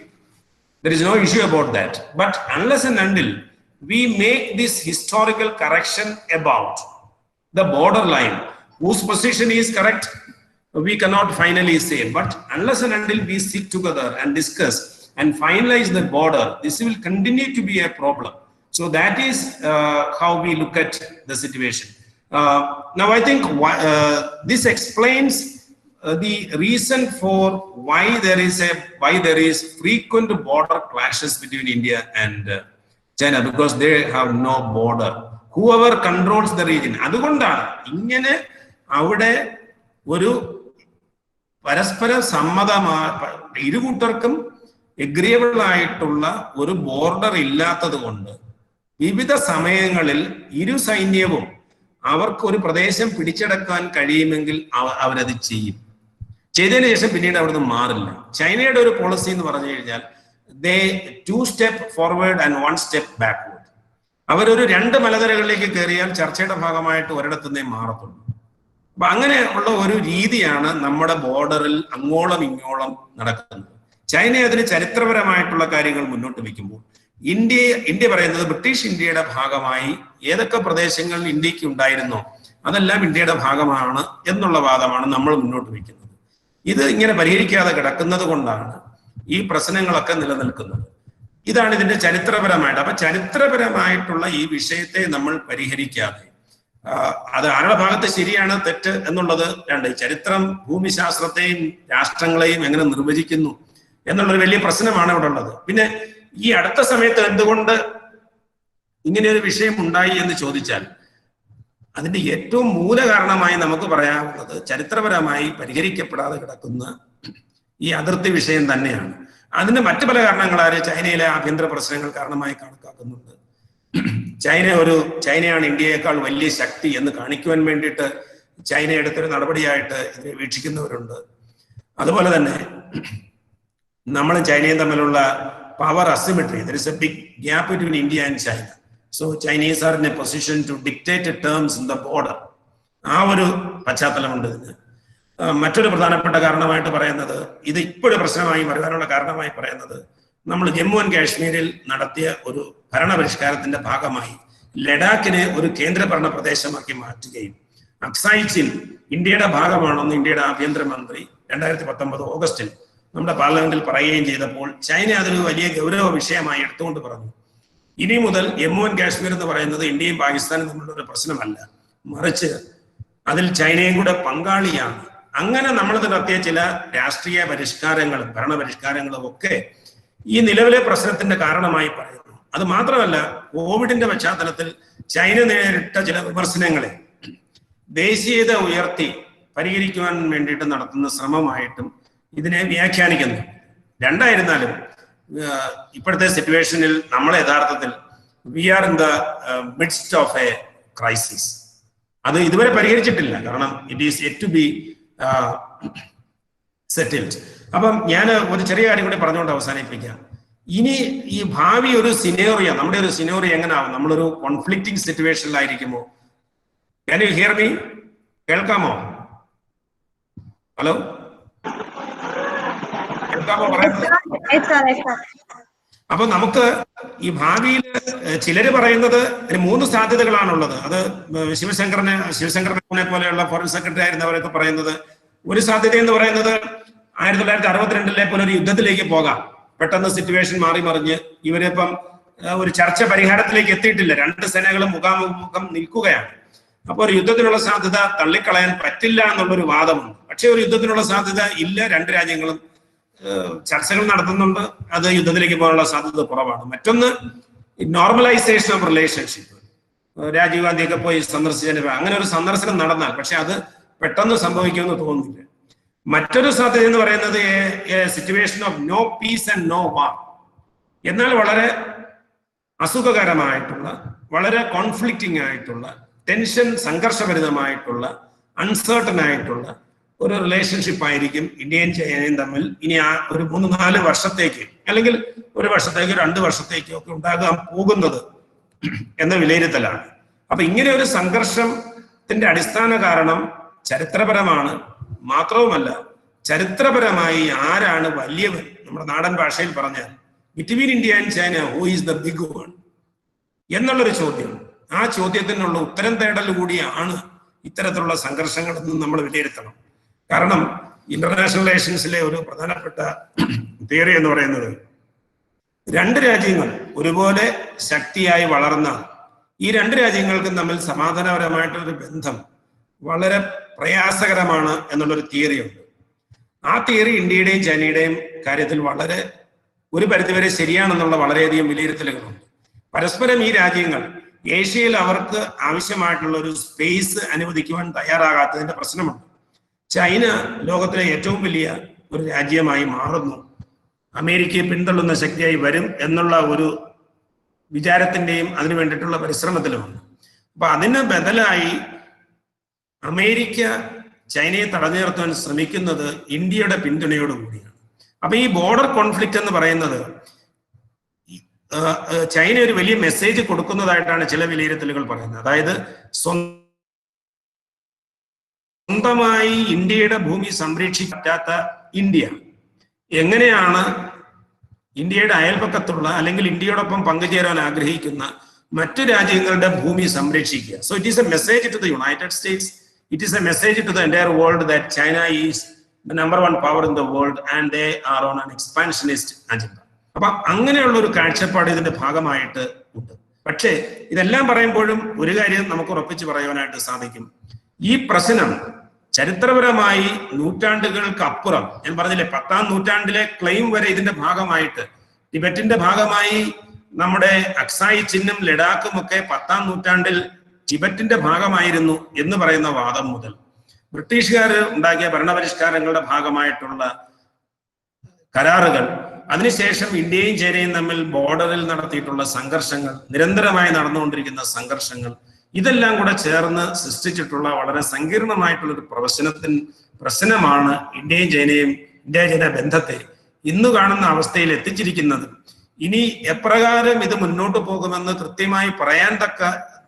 There is no issue about that. But unless and until we make this historical correction about the borderline, whose position is correct, we cannot finally say. But unless and until we sit together and discuss and finalize the border, this will continue to be a problem. So that is how we look at the situation. Now I think this explains the reason for why there is frequent border clashes between India and China, because they have no border. Whoever controls the region. അതുകൊണ്ടാണ് ഇങ്ങനെ അവിടെ ഒരു പരസ്പര ഇരുകൂട്ടർക്കും agreeable ആയിട്ടുള്ള ഒരു border ഇല്ലാത്തത് കൊണ്ട് വിവിധ സമയങ്ങളിൽ ഇരു സൈന്യവും അവർക്ക് ഒരു പ്രദേശം പിടിച്ചെടുക്കാൻ കഴിയുമെങ്കിൽ അവരത് ചെയ്യും. ചെയ്തതിനു ശേഷം പിന്നീട് അവിടുന്ന് മാറില്ല. ചൈനയുടെ ഒരു പോളിസി എന്ന് പറഞ്ഞു കഴിഞ്ഞാൽ they 2 steps forward and 1 step backward. അവരൊരു 2 മലനിരകളിലേക്ക് കയറിയാൽ ചർച്ചയുടെ ഭാഗമായിട്ട് ഒരിടത്തുനിന്നേ മാറത്തുള്ളൂ. അപ്പൊ അങ്ങനെ ഉള്ള ഒരു രീതിയാണ് നമ്മുടെ ബോർഡറിൽ അങ്ങോളം ഇങ്ങോളം നടക്കുന്നത്. ചൈന അതിന് ചരിത്രപരമായിട്ടുള്ള കാര്യങ്ങൾ മുന്നോട്ട് വയ്ക്കുമ്പോൾ ഇന്ത്യ പറയുന്നത് ബ്രിട്ടീഷ് ഇന്ത്യയുടെ ഭാഗമായി ഏതൊക്കെ പ്രദേശങ്ങൾ ഇന്ത്യക്ക് ഉണ്ടായിരുന്നോ അതെല്ലാം ഇന്ത്യയുടെ ഭാഗമാണ് എന്നുള്ള വാദമാണ് നമ്മൾ മുന്നോട്ട് വയ്ക്കുന്നത്. ഇത് ഇങ്ങനെ പരിഹരിക്കാതെ കിടക്കുന്നത് കൊണ്ടാണ് ഈ പ്രശ്നങ്ങളൊക്കെ നിലനിൽക്കുന്നത്. ഇതാണ് ഇതിന്റെ ചരിത്രപരമായിട്ട്. അപ്പൊ ചരിത്രപരമായിട്ടുള്ള ഈ വിഷയത്തെ നമ്മൾ പരിഹരിക്കാതെ അത് ആരുടെ ഭാഗത്ത് ശരിയാണ് തെറ്റ് എന്നുള്ളത് രണ്ട്. ചരിത്രം ഭൂമിശാസ്ത്രത്തെയും രാഷ്ട്രങ്ങളെയും എങ്ങനെ നിർവചിക്കുന്നു എന്നുള്ളൊരു വലിയ പ്രശ്നമാണ് ഇവിടെ ഉള്ളത്. പിന്നെ ഈ അടുത്ത സമയത്ത് എന്തുകൊണ്ട് ഇങ്ങനെയൊരു വിഷയം ഉണ്ടായി എന്ന് ചോദിച്ചാൽ അതിന്റെ ഏറ്റവും മൂലകാരണമായി നമുക്ക് പറയാവുന്നത് ചരിത്രപരമായി പരിഹരിക്കപ്പെടാതെ കിടക്കുന്ന ഈ അതിർത്തി വിഷയം തന്നെയാണ്. അതിന് മറ്റു പല കാരണങ്ങളായ ചൈനയിലെ ആഭ്യന്തര പ്രശ്നങ്ങൾ കാരണമായി കണക്കാക്കുന്നുണ്ട്. ചൈനയാണ് ഇന്ത്യയേക്കാൾ വലിയ ശക്തി എന്ന് കാണിക്കുവാൻ വേണ്ടിയിട്ട് ചൈന എടുത്തൊരു നടപടിയായിട്ട് ഇതിനെ വീക്ഷിക്കുന്നവരുണ്ട്. അതുപോലെ തന്നെ നമ്മളും ചൈനയും തമ്മിലുള്ള power asymmetry, there is a big gap between India and China. So Chinese are in a position to dictate terms in the border. ആ ഒരു പശ്ചാത്തലമുണ്ട് ഇതിന്. മറ്റൊരു പ്രധാനപ്പെട്ട കാരണമായിട്ട് പറയുന്നത്, ഇത് ഇപ്പോഴും പ്രശ്നമായി വരുവാനുള്ള കാരണമായി പറയുന്നത്, നമ്മൾ ജമ്മു ആൻഡ് കാശ്മീരിൽ നടത്തിയ ഒരു ഭരണപരിഷ്കാരത്തിന്റെ ഭാഗമായി ലഡാക്കിനെ ഒരു കേന്ദ്രഭരണ പ്രദേശമാക്കി മാറ്റുകയും അക്സായ് ചിൻ ഇന്ത്യയുടെ ഭാഗമാണെന്ന് ഇന്ത്യയുടെ ആഭ്യന്തരമന്ത്രി 2019 ഓഗസ്റ്റിൽ നമ്മുടെ പാർലമെന്റിൽ പറയുകയും ചെയ്തപ്പോൾ ചൈന അതൊരു വലിയ ഗൗരവ വിഷയമായി എടുത്തുകൊണ്ട് പറഞ്ഞു, ഇനി മുതൽ ജമ്മു ആൻഡ് കാശ്മീർ എന്ന് പറയുന്നത് ഇന്ത്യയും പാകിസ്ഥാനും തമ്മിലുള്ള ഒരു പ്രശ്നമല്ല, മറിച്ച് അതിൽ ചൈനയും കൂടെ പങ്കാളിയാണ്. അങ്ങനെ നമ്മൾ നടത്തിയ ചില രാഷ്ട്രീയ പരിഷ്കാരങ്ങളും ഭരണപരിഷ്കാരങ്ങളും ഒക്കെ ഈ നിലവിലെ പ്രശ്നത്തിന്റെ കാരണമായി പറയുന്നു. അത് മാത്രമല്ല, കോവിഡിന്റെ പശ്ചാത്തലത്തിൽ ചൈന നേരിട്ട ചില വിമർശനങ്ങളെ ദേശീയത ഉയർത്തി പരിഹരിക്കുവാൻ വേണ്ടിയിട്ട് നടത്തുന്ന ശ്രമമായിട്ടും ഇതിനെ വ്യാഖ്യാനിക്കുന്നു. രണ്ടായിരുന്നാലും ഇപ്പോഴത്തെ സിറ്റുവേഷനിൽ നമ്മൾ യഥാർത്ഥത്തിൽ we are in the midst of a crisis. അത് ഇതുവരെ പരിഹരിച്ചിട്ടില്ല, കാരണം it is yet to be settled. അപ്പം ഞാൻ ഒരു ചെറിയ കാര്യം കൂടി പറഞ്ഞുകൊണ്ട് അവസാനിപ്പിക്കാം. ഇനി ഈ ഭാവി ഒരു സിനേറിയോ, നമ്മുടെ ഒരു സിനേറിയോ എങ്ങനെ ആവും? നമ്മളൊരു കോൺഫ്ലിക്റ്റിംഗ് സിറ്റുവേഷനിലായിരിക്കുമോ? Can you hear me? കേൾക്കാമോ? ഹലോ, കേൾക്കാമോ പറയുന്നത്? അപ്പൊ നമുക്ക് ഈ ഭാവിയിൽ ചിലര് പറയുന്നത് 3 സാധ്യതകളാണുള്ളത്. അത് ശിവശങ്കരനെ പോലെയുള്ള ഫോറിൻ സെക്രട്ടറി ആയിരുന്നവരൊക്കെ പറയുന്നത്, ഒരു സാധ്യത എന്ന് പറയുന്നത് 1962 പോലെ ഒരു യുദ്ധത്തിലേക്ക് പോകാം. പെട്ടെന്ന് സിറ്റുവേഷൻ മാറി മറിഞ്ഞ് ഇവരിപ്പം ഒരു ചർച്ച പരിഹാരത്തിലേക്ക് എത്തിയിട്ടില്ല, 2 സേനകളും മുഖാമുഖം നിൽക്കുകയാണ്. അപ്പൊ ഒരു യുദ്ധത്തിനുള്ള സാധ്യത തള്ളിക്കളയാൻ പറ്റില്ല എന്നുള്ളൊരു വാദമുണ്ട്. പക്ഷെ ഒരു യുദ്ധത്തിനുള്ള സാധ്യത ഇല്ല, 2 രാജ്യങ്ങളും ചർച്ചകൾ നടത്തുന്നുണ്ട്, അത് യുദ്ധത്തിലേക്ക് പോകാനുള്ള സാധ്യത കുറവാണ്. മറ്റൊന്ന് നോർമലൈസേഷൻ ഓഫ് റിലേഷൻഷിപ്പ്. രാജീവ് ഗാന്ധിയൊക്കെ പോയി സന്ദർശിച്ചതിന് അങ്ങനെ ഒരു സന്ദർശനം നടന്നാൽ, പക്ഷെ അത് പെട്ടെന്ന് സംഭവിക്കുമെന്ന് തോന്നുന്നില്ല. മറ്റൊരു സാധ്യത എന്ന് പറയുന്നത് situation of no peace and no war. എന്നാൽ വളരെ അസുഖകരമായിട്ടുള്ള, വളരെ കോൺഫ്ലിക്റ്റിംഗ് ആയിട്ടുള്ള, ടെൻഷൻ സംഘർഷഭരിതമായിട്ടുള്ള, അൺസർട്ടൺ ആയിട്ടുള്ള ഒരു റിലേഷൻഷിപ്പ് ആയിരിക്കും ഇന്ത്യയും ചൈനയും തമ്മിൽ ഇനി ഒരു 3-4 വർഷത്തേക്ക്, അല്ലെങ്കിൽ 1 വർഷത്തേക്ക് 2 വർഷത്തേക്കോ ഒക്കെ ഉണ്ടാകാൻ പോകുന്നത് എന്ന വിലയിരുത്തലാണ്. അപ്പൊ ഇങ്ങനെ ഒരു സംഘർഷത്തിന്റെ അടിസ്ഥാന കാരണം ചരിത്രപരമാണ്. മാത്രവുമല്ല, ചരിത്രപരമായി ആരാണ് വലിയവൻ, നമ്മുടെ നാടൻ ഭാഷയിൽ പറഞ്ഞാൽ between India and China who is the big one എന്നുള്ളൊരു ചോദ്യം. ആ ചോദ്യത്തിനുള്ള ഉത്തരം തേടൽ കൂടിയാണ് ഇത്തരത്തിലുള്ള സംഘർഷങ്ങളെന്ന് നമ്മൾ വിലയിരുത്തണം. കാരണം ഇന്റർനാഷണൽ റിലേഷൻസിലെ ഒരു പ്രധാനപ്പെട്ട തിയറി എന്ന് പറയുന്നത്, 2 രാജ്യങ്ങൾ ഒരുപോലെ ശക്തിയായി വളർന്ന ഈ 2 രാജ്യങ്ങൾക്കും തമ്മിൽ സമാധാനപരമായിട്ടൊരു ബന്ധം വളരെ പ്രയാസകരമാണ് എന്നുള്ളൊരു തിയറിയുണ്ട്. ആ തിയറി ഇന്ത്യയുടെയും ചൈനയുടെയും കാര്യത്തിൽ വളരെ ഒരു പരിധിവരെ ശരിയാണെന്നുള്ള വളരെയധികം വിലയിരുത്തലുകളുണ്ട്. പരസ്പരം ഈ രാജ്യങ്ങൾ ഏഷ്യയിൽ അവർക്ക് ആവശ്യമായിട്ടുള്ള ഒരു സ്പേസ് അനുവദിക്കുവാൻ തയ്യാറാകാത്തതിന്റെ പ്രശ്നമുണ്ട്. ചൈന ലോകത്തിലെ ഏറ്റവും വലിയ ഒരു രാജ്യമായി മാറുന്നു, അമേരിക്കയെ പിന്തള്ളുന്ന ശക്തിയായി വരും എന്നുള്ള ഒരു വിചാരത്തിന്റെയും അതിനു വേണ്ടിയിട്ടുള്ള പരിശ്രമത്തിലുമാണ്. അപ്പൊ അതിന് ബദലായി അമേരിക്ക ചൈനയെ തടഞ്ഞു നിർത്താൻ ശ്രമിക്കുന്നത് ഇന്ത്യയുടെ പിന്തുണയോടുകൂടിയാണ്. അപ്പൊ ഈ ബോർഡർ കോൺഫ്ലിക്റ്റ് എന്ന് പറയുന്നത് ചൈന ഒരു വലിയ മെസ്സേജ് കൊടുക്കുന്നതായിട്ടാണ് ചില വിലയിരുത്തലുകൾ പറയുന്നത്. അതായത് സ്വന്തമായി ഇന്ത്യയുടെ ഭൂമി സംരക്ഷിക്കാൻ പറ്റാത്ത ഇന്ത്യ എങ്ങനെയാണ് ഇന്ത്യയുടെ അയൽപക്കത്തുള്ള അല്ലെങ്കിൽ ഇന്ത്യയോടൊപ്പം പങ്കുചേരാൻ ആഗ്രഹിക്കുന്ന മറ്റു രാജ്യങ്ങളുടെ ഭൂമി സംരക്ഷിക്കുക. So it is a message to the United States, it is a message to the entire world that China is the number 1 power in the world and they are on an expansionist agenda. അപ്പൊ അങ്ങനെയുള്ള ഒരു കാഴ്ചപ്പാട് ഇതിന്റെ ഭാഗമായിട്ട് ഉണ്ട്. പക്ഷേ ഇതെല്ലാം പറയുമ്പോഴും ഒരു കാര്യം നമുക്ക് ഉറപ്പിച്ച് പറയാനായിട്ട് സാധിക്കും, ഈ പ്രശ്നം ചരിത്രപരമായി നൂറ്റാണ്ടുകൾക്ക് അപ്പുറം, ഞാൻ പറഞ്ഞില്ലേ 10ാം നൂറ്റാണ്ടിലെ ക്ലെയിം വരെ ഇതിന്റെ ഭാഗമായിട്ട്, ടിബറ്റിന്റെ ഭാഗമായി നമ്മുടെ അക്സായി ചിഹ്നം ലഡാക്കും ഒക്കെ 10ാം നൂറ്റാണ്ടിൽ ടിബറ്റിന്റെ ഭാഗമായിരുന്നു എന്ന് പറയുന്ന വാദം മുതൽ ബ്രിട്ടീഷുകാർ ഉണ്ടാക്കിയ ഭരണപരിഷ്കാരങ്ങളുടെ ഭാഗമായിട്ടുള്ള കരാറുകൾ, അതിനുശേഷം ഇന്ത്യയും ചൈനയും തമ്മിൽ ബോർഡറിൽ നടത്തിയിട്ടുള്ള സംഘർഷങ്ങൾ, നിരന്തരമായി നടന്നുകൊണ്ടിരിക്കുന്ന സംഘർഷങ്ങൾ, ഇതെല്ലാം കൂടെ ചേർന്ന് സൃഷ്ടിച്ചിട്ടുള്ള വളരെ സങ്കീർണമായിട്ടുള്ള ഒരു പ്രശ്നമാണ് ഇന്ത്യയും ചൈനയും ഇന്ത്യ ചൈന ബന്ധത്തെ ഇന്ന് കാണുന്ന അവസ്ഥയിൽ എത്തിച്ചിരിക്കുന്നത്. ഇനി എപ്രകാരം ഇത് മുന്നോട്ട് പോകുമെന്ന് കൃത്യമായി പറയാൻ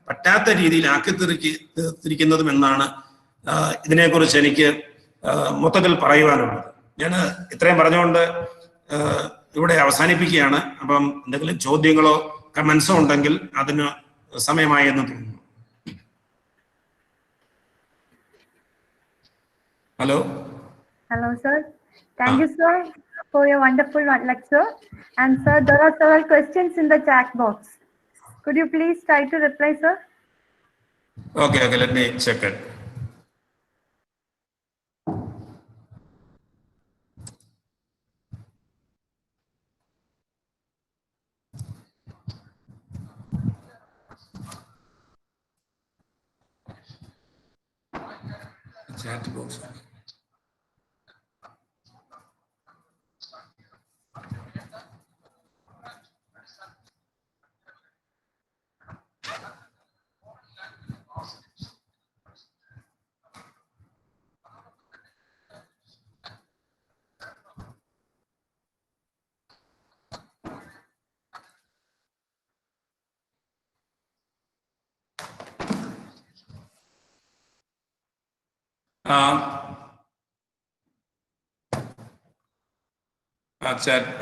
പറ്റാത്ത രീതിയിൽ ആക്കി തീർത്തിരിക്കുന്നതും എന്നാണ് ഇതിനെക്കുറിച്ച് എനിക്ക് മൊത്തത്തിൽ പറയുവാനുള്ളത്. ഞാൻ ഇത്രയും പറഞ്ഞുകൊണ്ട് ഇവിടെ അവസാനിപ്പിക്കുകയാണ്. അപ്പം എന്തെങ്കിലും ചോദ്യങ്ങളോ കമന്റ്സോ ഉണ്ടെങ്കിൽ അതിന് സമയമായി എന്ന് തോന്നുന്നു. Hello.
Hello, sir. Thank you, sir, for your wonderful lecture. And sir, there are several questions in the chat box. Could you please try to reply, sir?
Okay, let me check it. Chat box.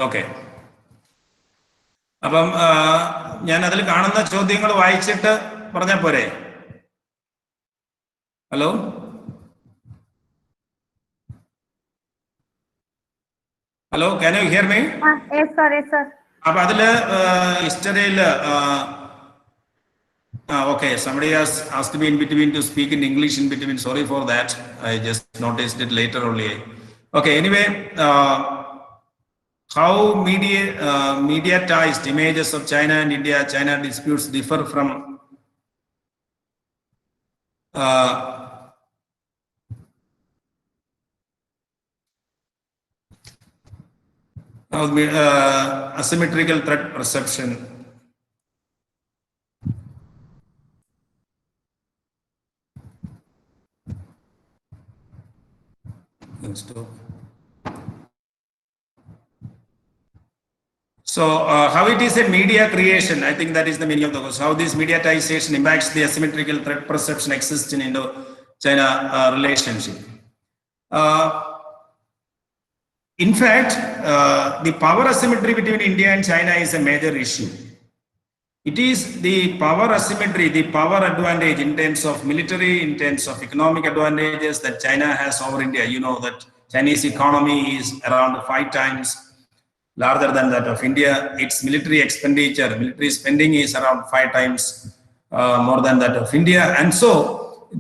Okay, അപ്പം ഞാൻ അതിൽ കാണുന്ന ചോദ്യങ്ങൾ വായിച്ചിട്ട് പറഞ്ഞാൽ പോരെ? Hello hello, can you hear me?
Yes, sir. Yes, sir.
അപ്പൊ അതില് ഹിസ്റ്ററിയില് okay, somebody has asked me in between to speak in English in between. Sorry for that. I just noticed it later only. Okay, anyway, how mediatized images of China and India-China disputes differ from asymmetrical threat perception. So how it is a media creation, I think that is the meaning of the question. How this mediatization impacts the asymmetrical threat perception exists in Indo-China relationship. In fact, the power asymmetry between India and China is a major issue. It is the power asymmetry, the power advantage in terms of military, in terms of economic advantages that China has over India. You know that Chinese economy is around 5 times larger than that of India. Its military expenditure, military spending is around 5 times more than that of India. And so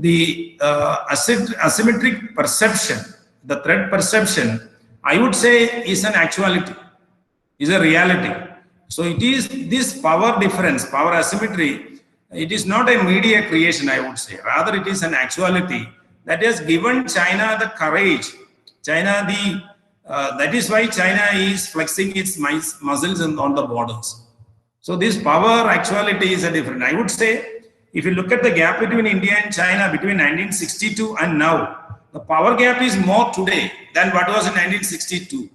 the asymmetric perception, the threat perception, I would say is an actuality, is a reality. So it is this power difference, power asymmetry, it is not a media creation, I would say. Rather, it is an actuality that has given China the courage. That is why China is flexing its muscles on the borders. So this power actuality is a different. I would say, if you look at the gap between India and China between 1962 and now, the power gap is more today than what was in 1962.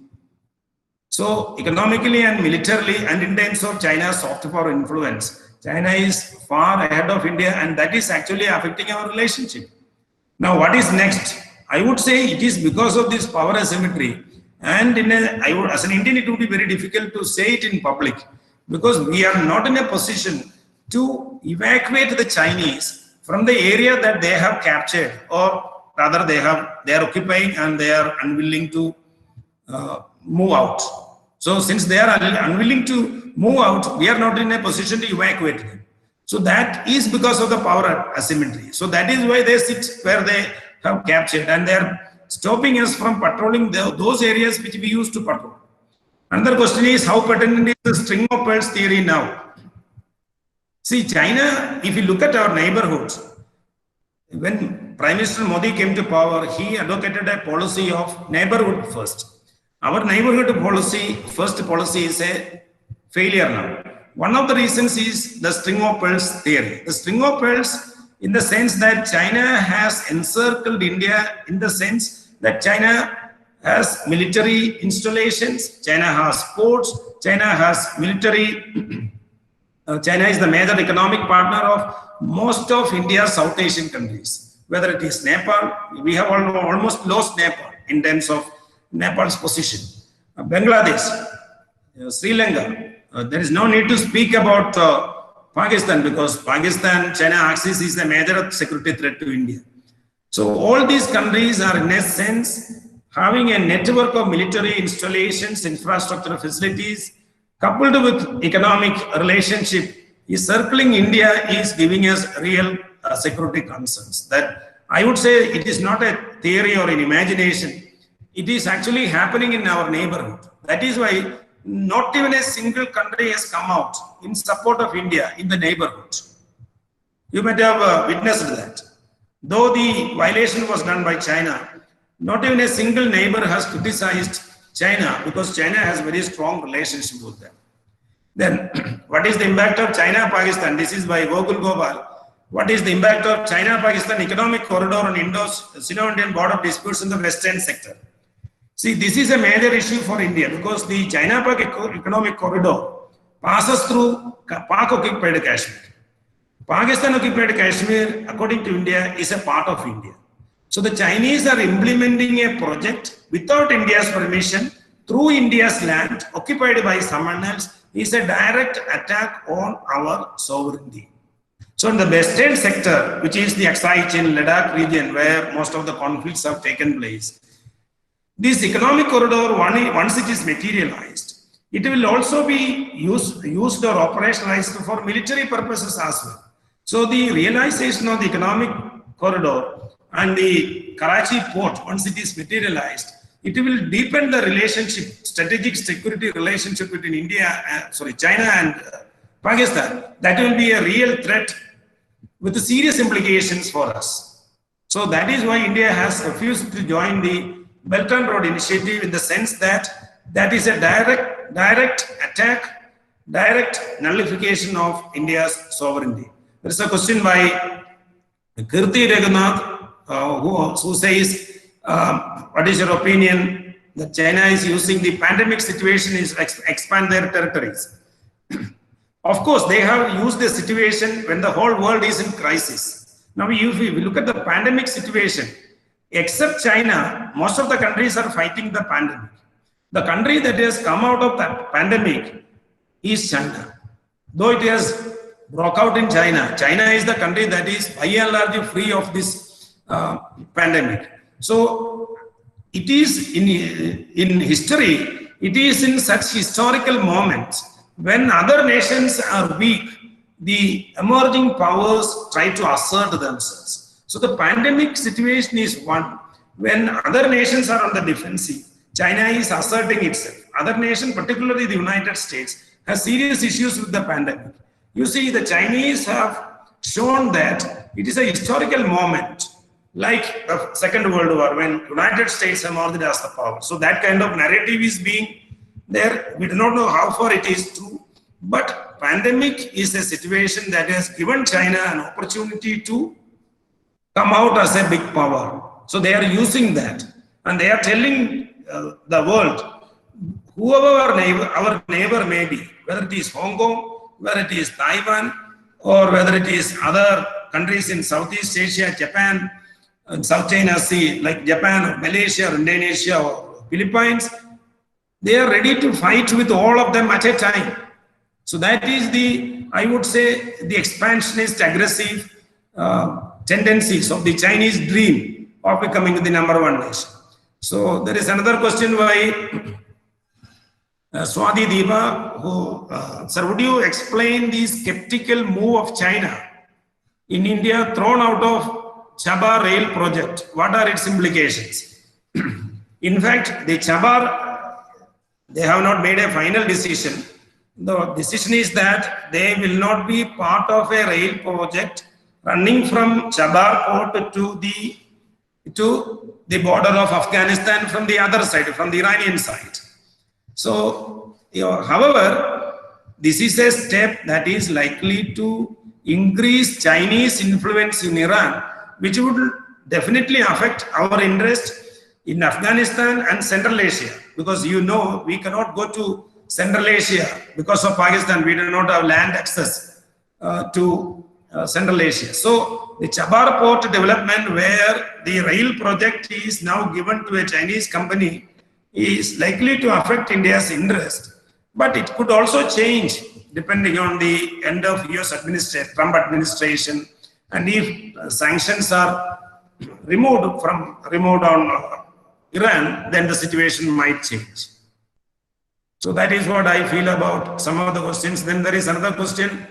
So economically and militarily, and in terms of China's soft power influence, China is far ahead of India, and that is actually affecting our relationship. Now, what is next? I would say it is because of this power asymmetry, and as an Indian, it would be very difficult to say it in public, because we are not in a position to evacuate the Chinese from the area that they have captured, or rather they are occupying and they are unwilling to move out. So since they are unwilling to move out, we are not in a position to evacuate them. So that is because of the power asymmetry. So that is why they sit where they have captured, and they are stopping us from patrolling those areas which we used to patrol. Another question is, how pertinent is the string of pearls theory now? See, China, if you look at our neighborhoods, when Prime Minister Modi came to power, he advocated a policy of neighborhood first. Our neighborhood policy, first policy, is a failure now. One of the reasons is the string of pearls theory. The string of pearls, in the sense that China has encircled India, in the sense that China has military installations, China has ports, China has military, China is the major economic partner of most of India's South Asian countries. Whether it is Nepal, we have almost lost Nepal in terms of Nepal's position. Bangladesh, Sri Lanka, there is no need to speak about Pakistan, because Pakistan-China axis is a major security threat to India. So all these countries are, in a sense, having a network of military installations, infrastructure facilities, coupled with economic relationship, is circling India, is giving us real security concerns. That I would say it is not a theory or an imagination. It is actually happening in our neighborhood. That is why not even a single country has come out in support of India in the neighborhood. You might have witnessed that. Though the violation was done by China, not even a single neighbor has criticized China, because China has very strong relationship with them. Then, what is the impact of China-Pakistan? This is by Gokul Gopal. What is the impact of China-Pakistan economic corridor on Indo-Sino-Indian border disputes in the western sector? See, this is a major issue for India, because the China-Pak economic corridor passes through Pak-occupied Kashmir. Pakistan-occupied Kashmir, according to India, is a part of India. So the Chinese are implementing a project without India's permission through India's land occupied by someone else. Is a direct attack on our sovereignty. So in the western sector, which is the Aksai-Chin, Ladakh region, where most of the conflicts have taken place, this economic corridor, once it is materialized, it will also be used or operationalized for military purposes as well. So the realization of the economic corridor and the Karachi port, once it is materialized, it will deepen the relationship, strategic security relationship between China and Pakistan. That will be a real threat with serious implications for us. So that is why India has refused to join the Belt and Road Initiative, in the sense that that is a direct attack, direct nullification of India's sovereignty. There is a question by Kirti Raghunath, who says, what is your opinion that China is using the pandemic situation to expand their territories? Of course, they have used the situation when the whole world is in crisis. Now, if we look at the pandemic situation, except China, most of the countries are fighting the pandemic. The country that has come out of that pandemic is China. Though it has broke out in China, China is the country that is by and large free of this pandemic. So it is in history, it is in such historical moments when other nations are weak, the emerging powers try to assert themselves. So the pandemic situation is one when other nations are on the defensive. China is asserting itself. Other nations, particularly the United States, has serious issues with the pandemic. You see, the Chinese have shown that it is a historical moment, like the Second World War, when United States emerged as the power. So that kind of narrative is being there. We do not know how far it is true, but pandemic is a situation that has given China an opportunity to come out as a big power. So they are using that, and they are telling the world whoever our neighbor may be, whether it is Hong Kong, whether it is Taiwan, or whether it is other countries in Southeast Asia, Japan, and South China Sea, like Japan, or Malaysia, or Indonesia, or Philippines, they are ready to fight with all of them at a time. So that is the, I would say, the expansionist, aggressive tendencies of the Chinese dream of becoming the #1 nation. So there is another question by Swati Deva, who, sir, would you explain the skeptical move of China in India thrown out of Chabar rail project? What are its implications? In fact, the Chabar, they have not made a final decision. The decision is that they will not be part of a rail project running from Chabar port to the border of Afghanistan from the other side, from the Iranian side. So, however, this is a step that is likely to increase Chinese influence in Iran, which would definitely affect our interest in Afghanistan and Central Asia, because we cannot go to Central Asia because of Pakistan. We do not have land access to Central Asia. So the Chabar port development, where the rail project is now given to a Chinese company, is likely to affect India's interest, but it could also change depending on the end of US Trump administration, and if sanctions are removed on Iran, then the situation might change. So that is what I feel about some of the questions. Then there is another question.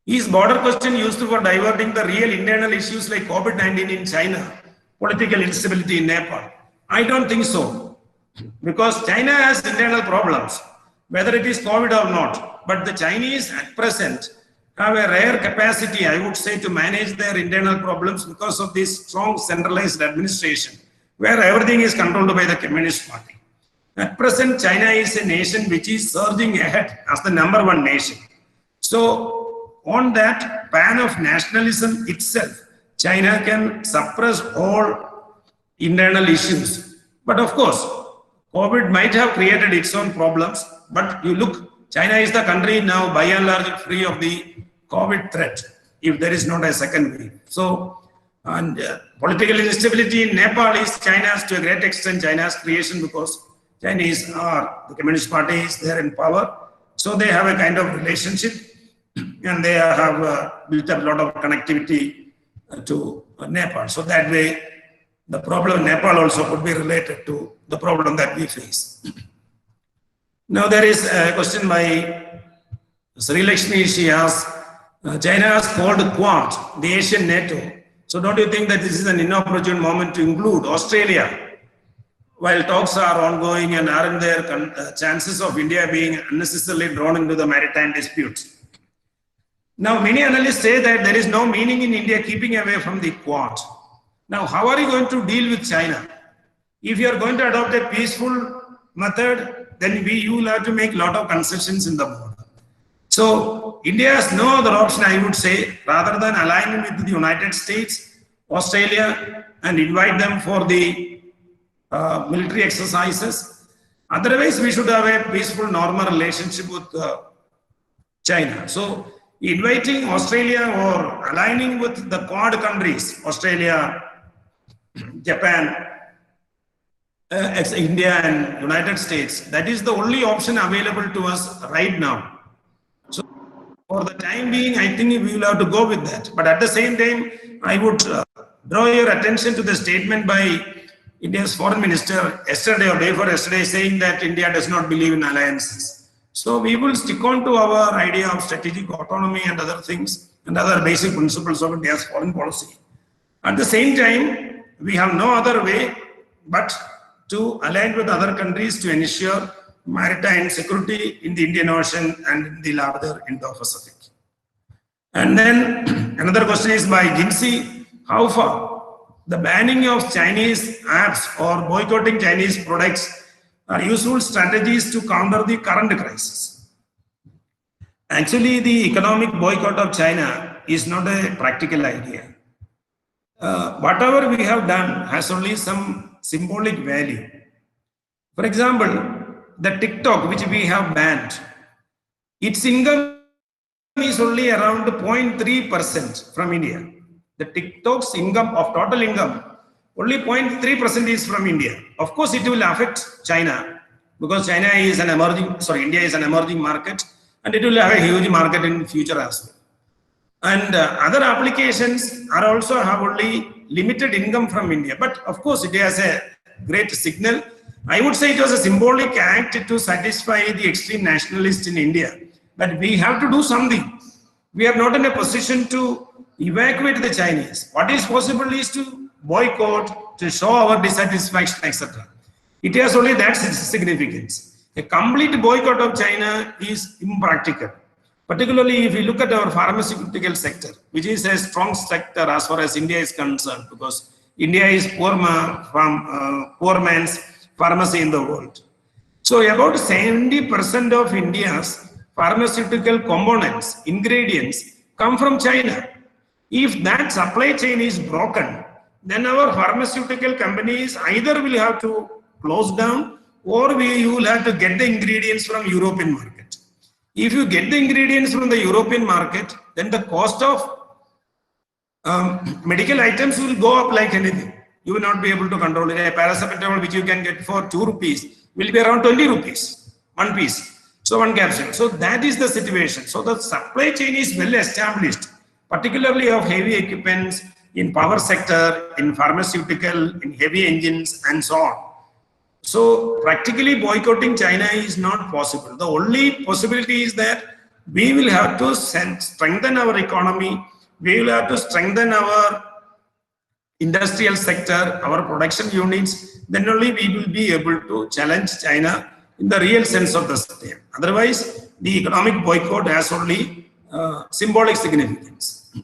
Is border question used for diverting the real internal issues like COVID-19 in China, political instability in Nepal? I don't think so, because China has internal problems, whether it is COVID or not. But the Chinese at present have a rare capacity, I would say, to manage their internal problems because of this strong centralized administration, where everything is controlled by the Communist Party. At present, China is a nation which is surging ahead as the #1 nation. So, on that pan of nationalism itself, China can suppress all internal issues. But of course, COVID might have created its own problems. But you look, China is the country now by and large free of the COVID threat, if there is not a second wave. So, and political instability in Nepal is China's, to a great extent, China's creation, because Chinese are, the Communist Party is there in power. So they have a kind of relationship, and they have built up a lot of connectivity to Nepal. So that way, the problem in Nepal also could be related to the problem that we face. Now there is a question by Sri Lakshmi. She asks, China has called Quad the Asian NATO. So don't you think that this is an inopportune moment to include Australia? While talks are ongoing, and aren't there chances of India being unnecessarily drawn into the maritime disputes? Now, many analysts say that there is no meaning in India keeping away from the Quad. Now, how are you going to deal with China? If you are going to adopt a peaceful method, then you will have to make a lot of concessions in the border. So, India has no other option, I would say, rather than aligning with the United States, Australia, and invite them for the military exercises. Otherwise, we should have a peaceful, normal relationship with China. So, inviting Australia or aligning with the Quad countries, Australia, Japan, India, and United States, that is the only option available to us right now. So, for the time being, I think we will have to go with that. But at the same time, I would draw your attention to the statement by India's foreign minister yesterday or day before yesterday, saying that India does not believe in alliances. So we will stick on to our idea of strategic autonomy and other things and other basic principles of India's foreign policy. At the same time, we have no other way but to align with other countries to ensure maritime security in the Indian Ocean and in the larger Indo-Pacific. And then another question is by Jinsey, how far the banning of Chinese apps or boycotting Chinese products are useful strategies to counter the current crisis? Actually, the economic boycott of China is not a practical idea. Whatever we have done has only some symbolic value. For example, the TikTok, which we have banned, its income is only around 0.3% from India. The TikTok's income of total income, only 0.3% is from India. Of course, it will affect China because China is an India is an emerging market, and it will have a huge market in future as well. And other applications are also have only limited income from India. But of course, it has a great signal. I would say it was a symbolic act to satisfy the extreme nationalists in India. But we have to do something. We are not in a position to evacuate the Chinese. What is possible is to boycott, to show our dissatisfaction, etc. It has only that significance. A complete boycott of China is impractical. Particularly if you look at our pharmaceutical sector, which is a strong sector as far as India is concerned, because India is poor man's pharmacy in the world. So about 70% of India's pharmaceutical components, ingredients come from China. If that supply chain is broken, then our pharmaceutical companies either will have to close down or you will have to get the ingredients from European market. If you get the ingredients from the European market, then the cost of medical items will go up like anything. You will not be able to control it. A paracetamol which you can get for 2 rupees will be around 20 rupees, one piece. So one capsule. So that is the situation. So the supply chain is well established, particularly of heavy equipments in power sector, in pharmaceutical, in heavy engines and so on. So practically boycotting China is not possible. The only possibility is that we will have to strengthen our economy. We will have to strengthen our industrial sector, our production units. Then only we will be able to challenge China in the real sense of the term. Otherwise, the economic boycott has only symbolic significance.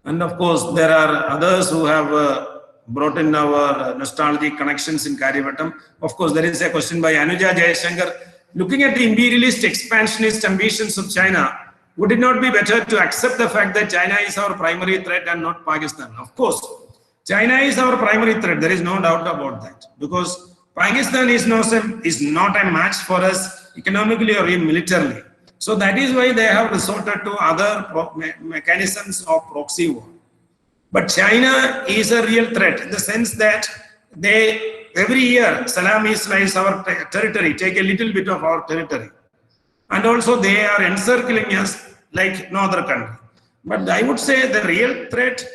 And of course, there are others who have brought in our nostalgic connections in Karyavattam. Of course, there is a question by Anuja Jayashankar. Looking at the imperialist expansionist ambitions of China, would it not be better to accept the fact that China is our primary threat and not Pakistan? Of course, China is our primary threat. There is no doubt about that, because Pakistan is not a match for us economically or militarily. So that is why they have resorted to other mechanisms of proxy war. But China is a real threat in the sense that they every year salami slice our territory, take a little bit of our territory. And also they are encircling us like no other country. But I would say the real threat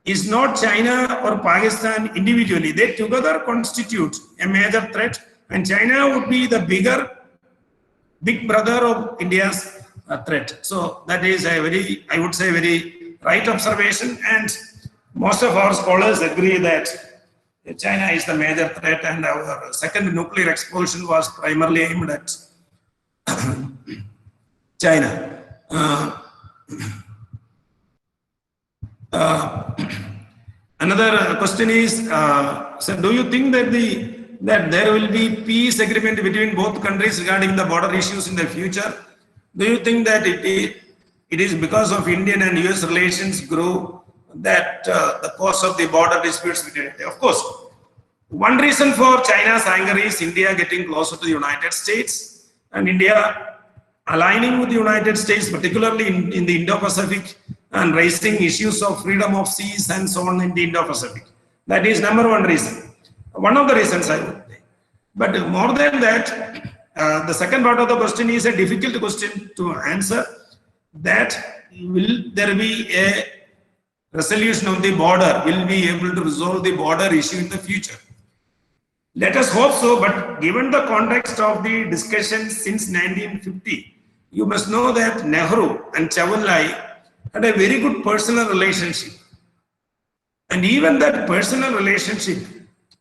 is not China or Pakistan individually. They together constitute a major threat, and China would be the big brother of India's threat. So that is a very, I would say, very right observation, and most of our scholars agree that China is the major threat, and our second nuclear explosion was primarily aimed at China. Another question is, so do you think that there will be peace agreement between both countries regarding the border issues in the future? Do you think that it is because of Indian and US relations grow that the cause of the border disputes between India? Of course, one reason for China's anger is India getting closer to the United States and India aligning with the United States, particularly in the Indo-Pacific, and raising issues of freedom of seas and so on in the Indo-Pacific. That is number one reason. One of the reasons, I would say. But more than that, the second part of the question is a difficult question to answer. That will there be a resolution of the border? Will we be able to resolve the border issue in the future? Let us hope so, but given the context of the discussion since 1950, you must know that Nehru and Chawalai had a very good personal relationship. And even that personal relationship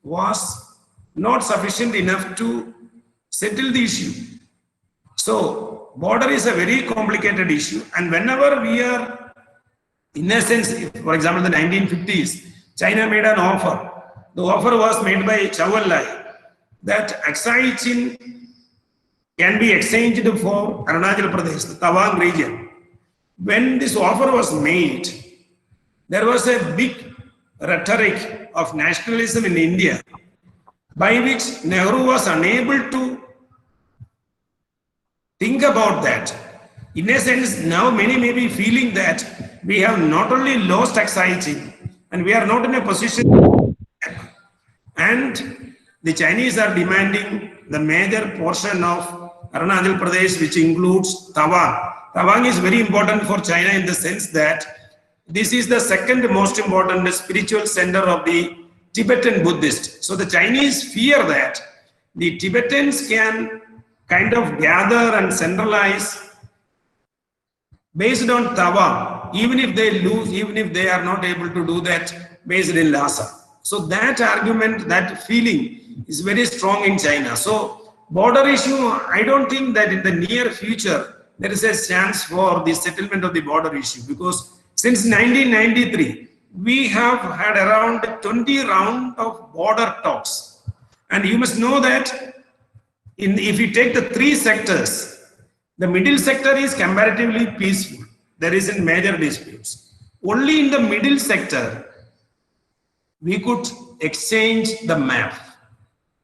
was not sufficient enough to settle the issue. So, border is a very complicated issue, and whenever we are, in a sense, for example, the 1950s, China made an offer. The offer was made by Chawalai that Aksai Chin can be exchanged for Arunachal Pradesh, the Tawang region. When this offer was made, there was a big rhetoric of nationalism in India, by which Nehru was unable to Think about that. In a sense, now many may be feeling that we have not only lost exciting and we are not in a position, and the Chinese are demanding the major portion of Arunachal Pradesh, which includes Tawang. Tawang is very important for China in the sense that this is the second most important spiritual center of the Tibetan Buddhist. So the Chinese fear that the Tibetans can kind of gather and centralize based on Tawang, even if they lose, even if they are not able to do that based in Lhasa. So that argument, that feeling is very strong in China. So border issue, I don't think that in the near future there is a chance for the settlement of the border issue, because since 1993 we have had around 20 rounds of border talks, and you must know that if you take the three sectors, the middle sector is comparatively peaceful. There isn't major disputes. Only in the middle sector we could exchange the map.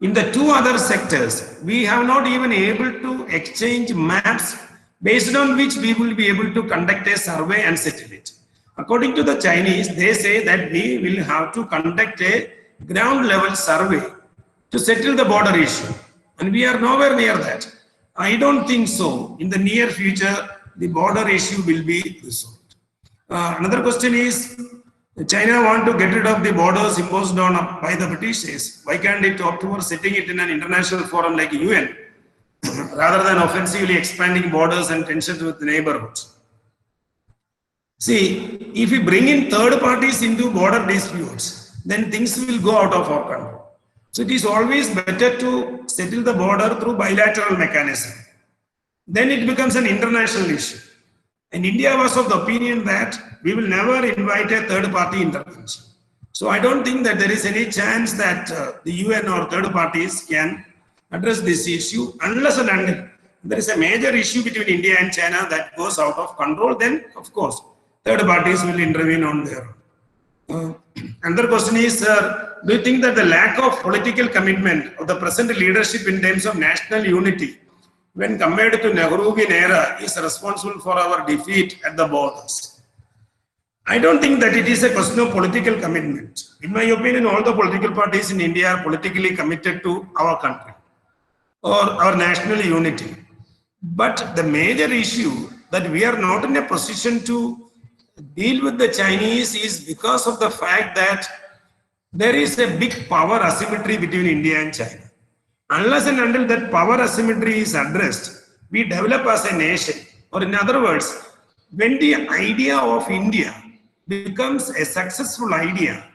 In the two other sectors, we have not even able to exchange maps based on which we will be able to conduct a survey and settle it. According to the Chinese, they say that we will have to conduct a ground level survey to settle the border issue. And we are nowhere near that. I don't think so. In the near future, the border issue will be resolved. Another question is, China want to get rid of the borders imposed on by the British. Why can't it opt for setting it in an international forum like UN, rather than offensively expanding borders and tensions with the neighborhoods? See, if we bring in third parties into border disputes, then things will go out of our control. So it is always better to settle the border through bilateral mechanism. Then it becomes an international issue. And India was of the opinion that we will never invite a third party intervention. So I don't think that there is any chance that the UN or third parties can address this issue unless and until there is a major issue between India and China that goes out of control. Then, of course, third parties will intervene on their own. Another question is, do you think that the lack of political commitment of the present leadership in terms of national unity when compared to Nehruvian era is responsible for our defeat at the borders? I don't think that it is a question of political commitment. In my opinion, all the political parties in India are politically committed to our country or our national unity. But the major issue that we are not in a position to deal with the Chinese is because of the fact that there is a big power asymmetry between India and China. Unless and until that power asymmetry is addressed, we develop as a nation. Or in other words, when the idea of India becomes a successful idea,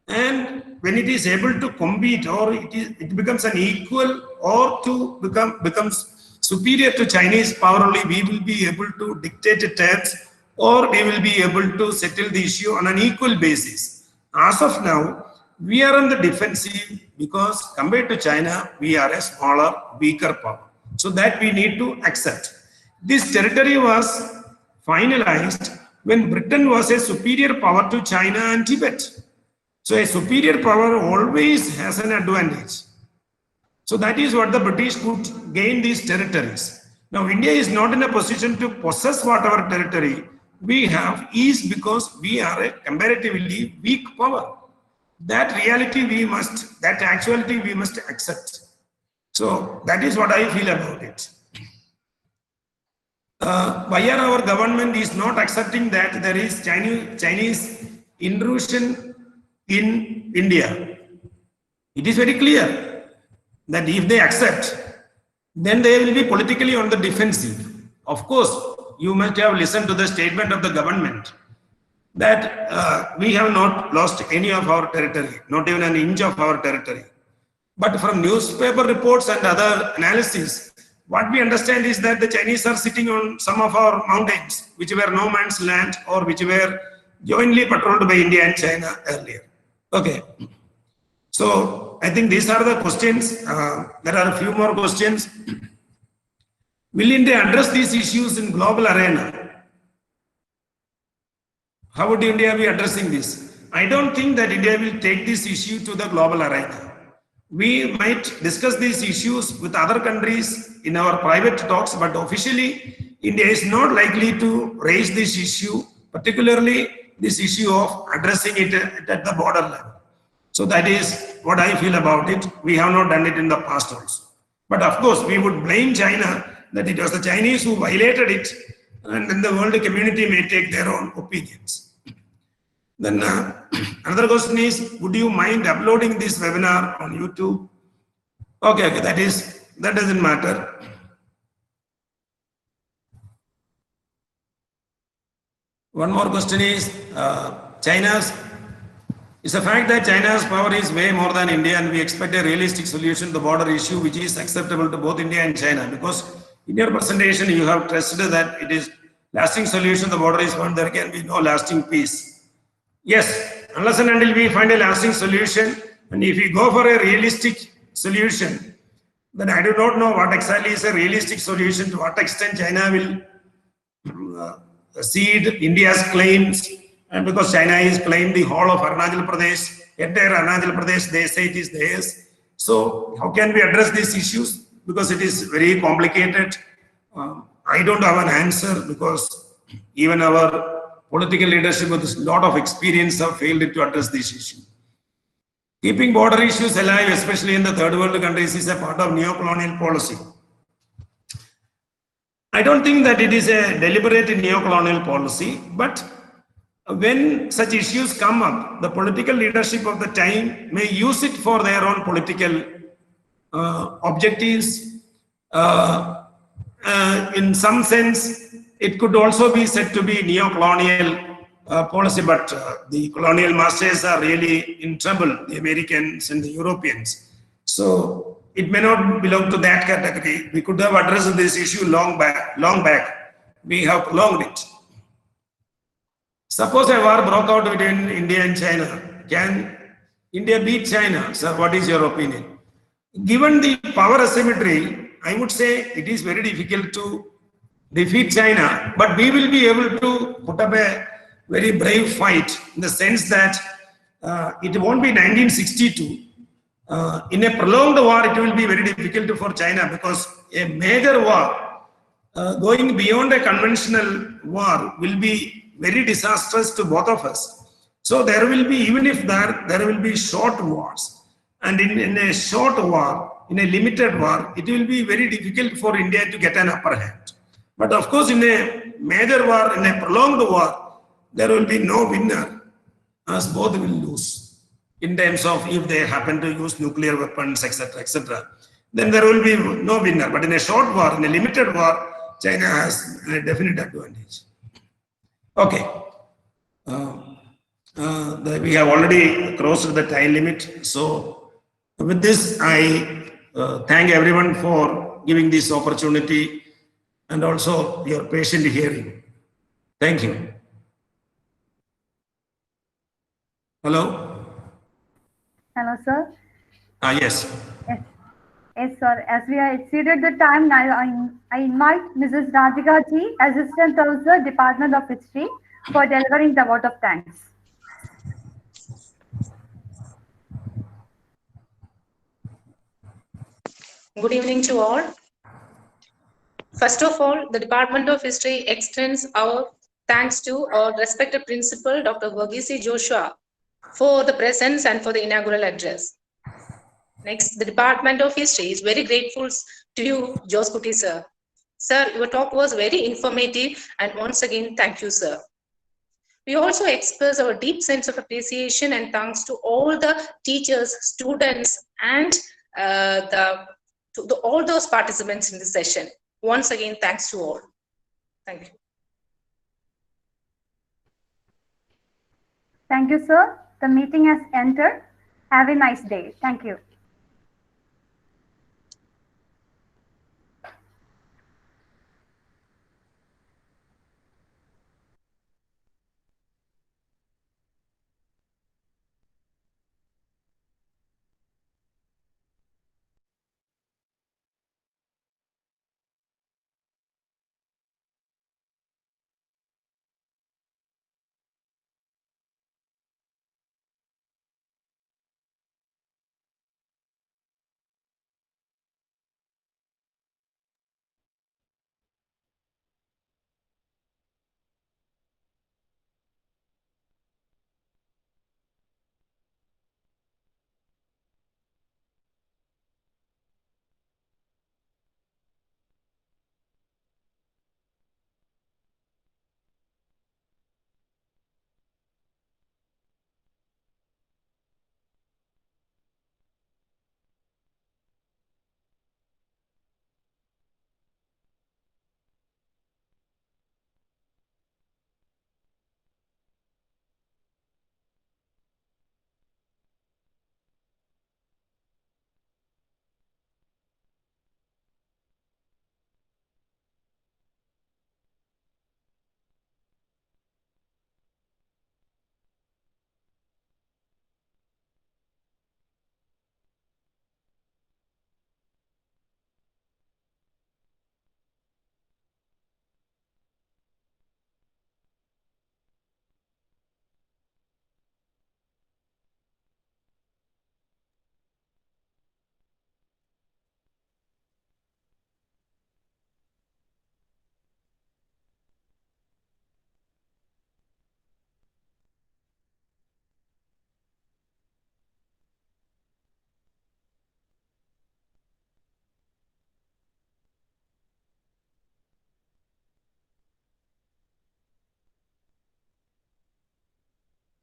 and when it is able to compete, or it becomes an equal, or to becomes superior to Chinese power only, we will be able to dictate terms, or we will be able to settle the issue on an equal basis. As of now, we are on the defensive because compared to China, we are a smaller, weaker power. So that we need to accept. This territory was finalized when Britain was a superior power to China and Tibet. So a superior power always has an advantage. So that is what the British could gain these territories. Now India is not in a position to possess whatever territory we have is because we are a comparatively weak power. That reality that actuality we must accept. So that is what I feel about it. Why are our government is not accepting that there is Chinese intrusion in India? It is very clear that if they accept, then they will be politically on the defensive. Of course, you must have listened to the statement of the government that we have not lost any of our territory, not even an inch of our territory. But from newspaper reports and other analysis, what we understand is that the Chinese are sitting on some of our mountains, which were no man's land or which were jointly patrolled by India and China earlier. Okay. So I think these are the questions. There are a few more questions. Will India address these issues in global arena? How would India be addressing this? I don't think that India will take this issue to the global arena. We might discuss these issues with other countries in our private talks, but officially, India is not likely to raise this issue, particularly this issue of addressing it at the border level. So that is what I feel about it. We have not done it in the past also. But of course, we would blame China that it was the Chinese who violated it, and then the world community may take their own opinions. Then another question is, would you mind uploading this webinar on YouTube? Okay, that doesn't matter. One more question is, it's a fact that China's power is way more than India, and we expect a realistic solution to the border issue which is acceptable to both India and China. Because in your presentation, you have stressed that it is lasting solution, the border is found, there can be no lasting peace. Yes, unless and until we find a lasting solution, and if we go for a realistic solution, then I do not know what exactly is a realistic solution, to what extent China will cede India's claims, and because China is claimed the whole of Arunachal Pradesh, entire Arunachal Pradesh, they say it is theirs. So how can we address these issues? Because it is very complicated. I don't have an answer, because even our political leadership with a lot of experience have failed to address this issue. Keeping border issues alive, especially in the third world countries, is a part of neo-colonial policy. I don't think that it is a deliberate neo-colonial policy, but when such issues come up, the political leadership of the time may use it for their own political objectives. In some sense, it could also be said to be neo-colonial policy, but the colonial masters are really in trouble, the Americans and the Europeans. So it may not belong to that category. We could have addressed this issue long back. We have prolonged it. Suppose a war broke out between India and China. Can India beat China? Sir, what is your opinion? Given the power asymmetry, I would say it is very difficult to defeat China, but we will be able to put up a very brave fight, in the sense that it won't be 1962. In a prolonged war, it will be very difficult for China, because a major war going beyond a conventional war will be very disastrous to both of us. So there will be, even if there will be short wars, and in a short war, in a limited war, it will be very difficult for India to get an upper hand. But of course, in a major war, in a prolonged war, there will be no winner, as both will lose, in terms of if they happen to use nuclear weapons, etc., etc. Then there will be no winner. But in a short war, in a limited war, China has a definite advantage. Okay. We have already crossed the time limit. So with this, I thank everyone for giving this opportunity, and also your patient hearing. Thank you. Hello?
Hello, sir.
Yes.
Yes, sir. As we have exceeded the time, now I invite Mrs. Radhika Ji, Assistant Professor, Department of History, for delivering the vote of thanks.
Good evening to all. First of all, the Department of History extends our thanks to our respected principal, Dr. Joshua, for the presence and for the inaugural address. Next, the Department of History is very grateful to you, Josukutty sir. Sir, your talk was very informative, and once again, thank you, sir. We also express our deep sense of appreciation and thanks to all the teachers, students, and all those participants in the session. Once again, thanks to all. Thank you.
Thank you, sir. The meeting has ended. Have a nice day. Thank you.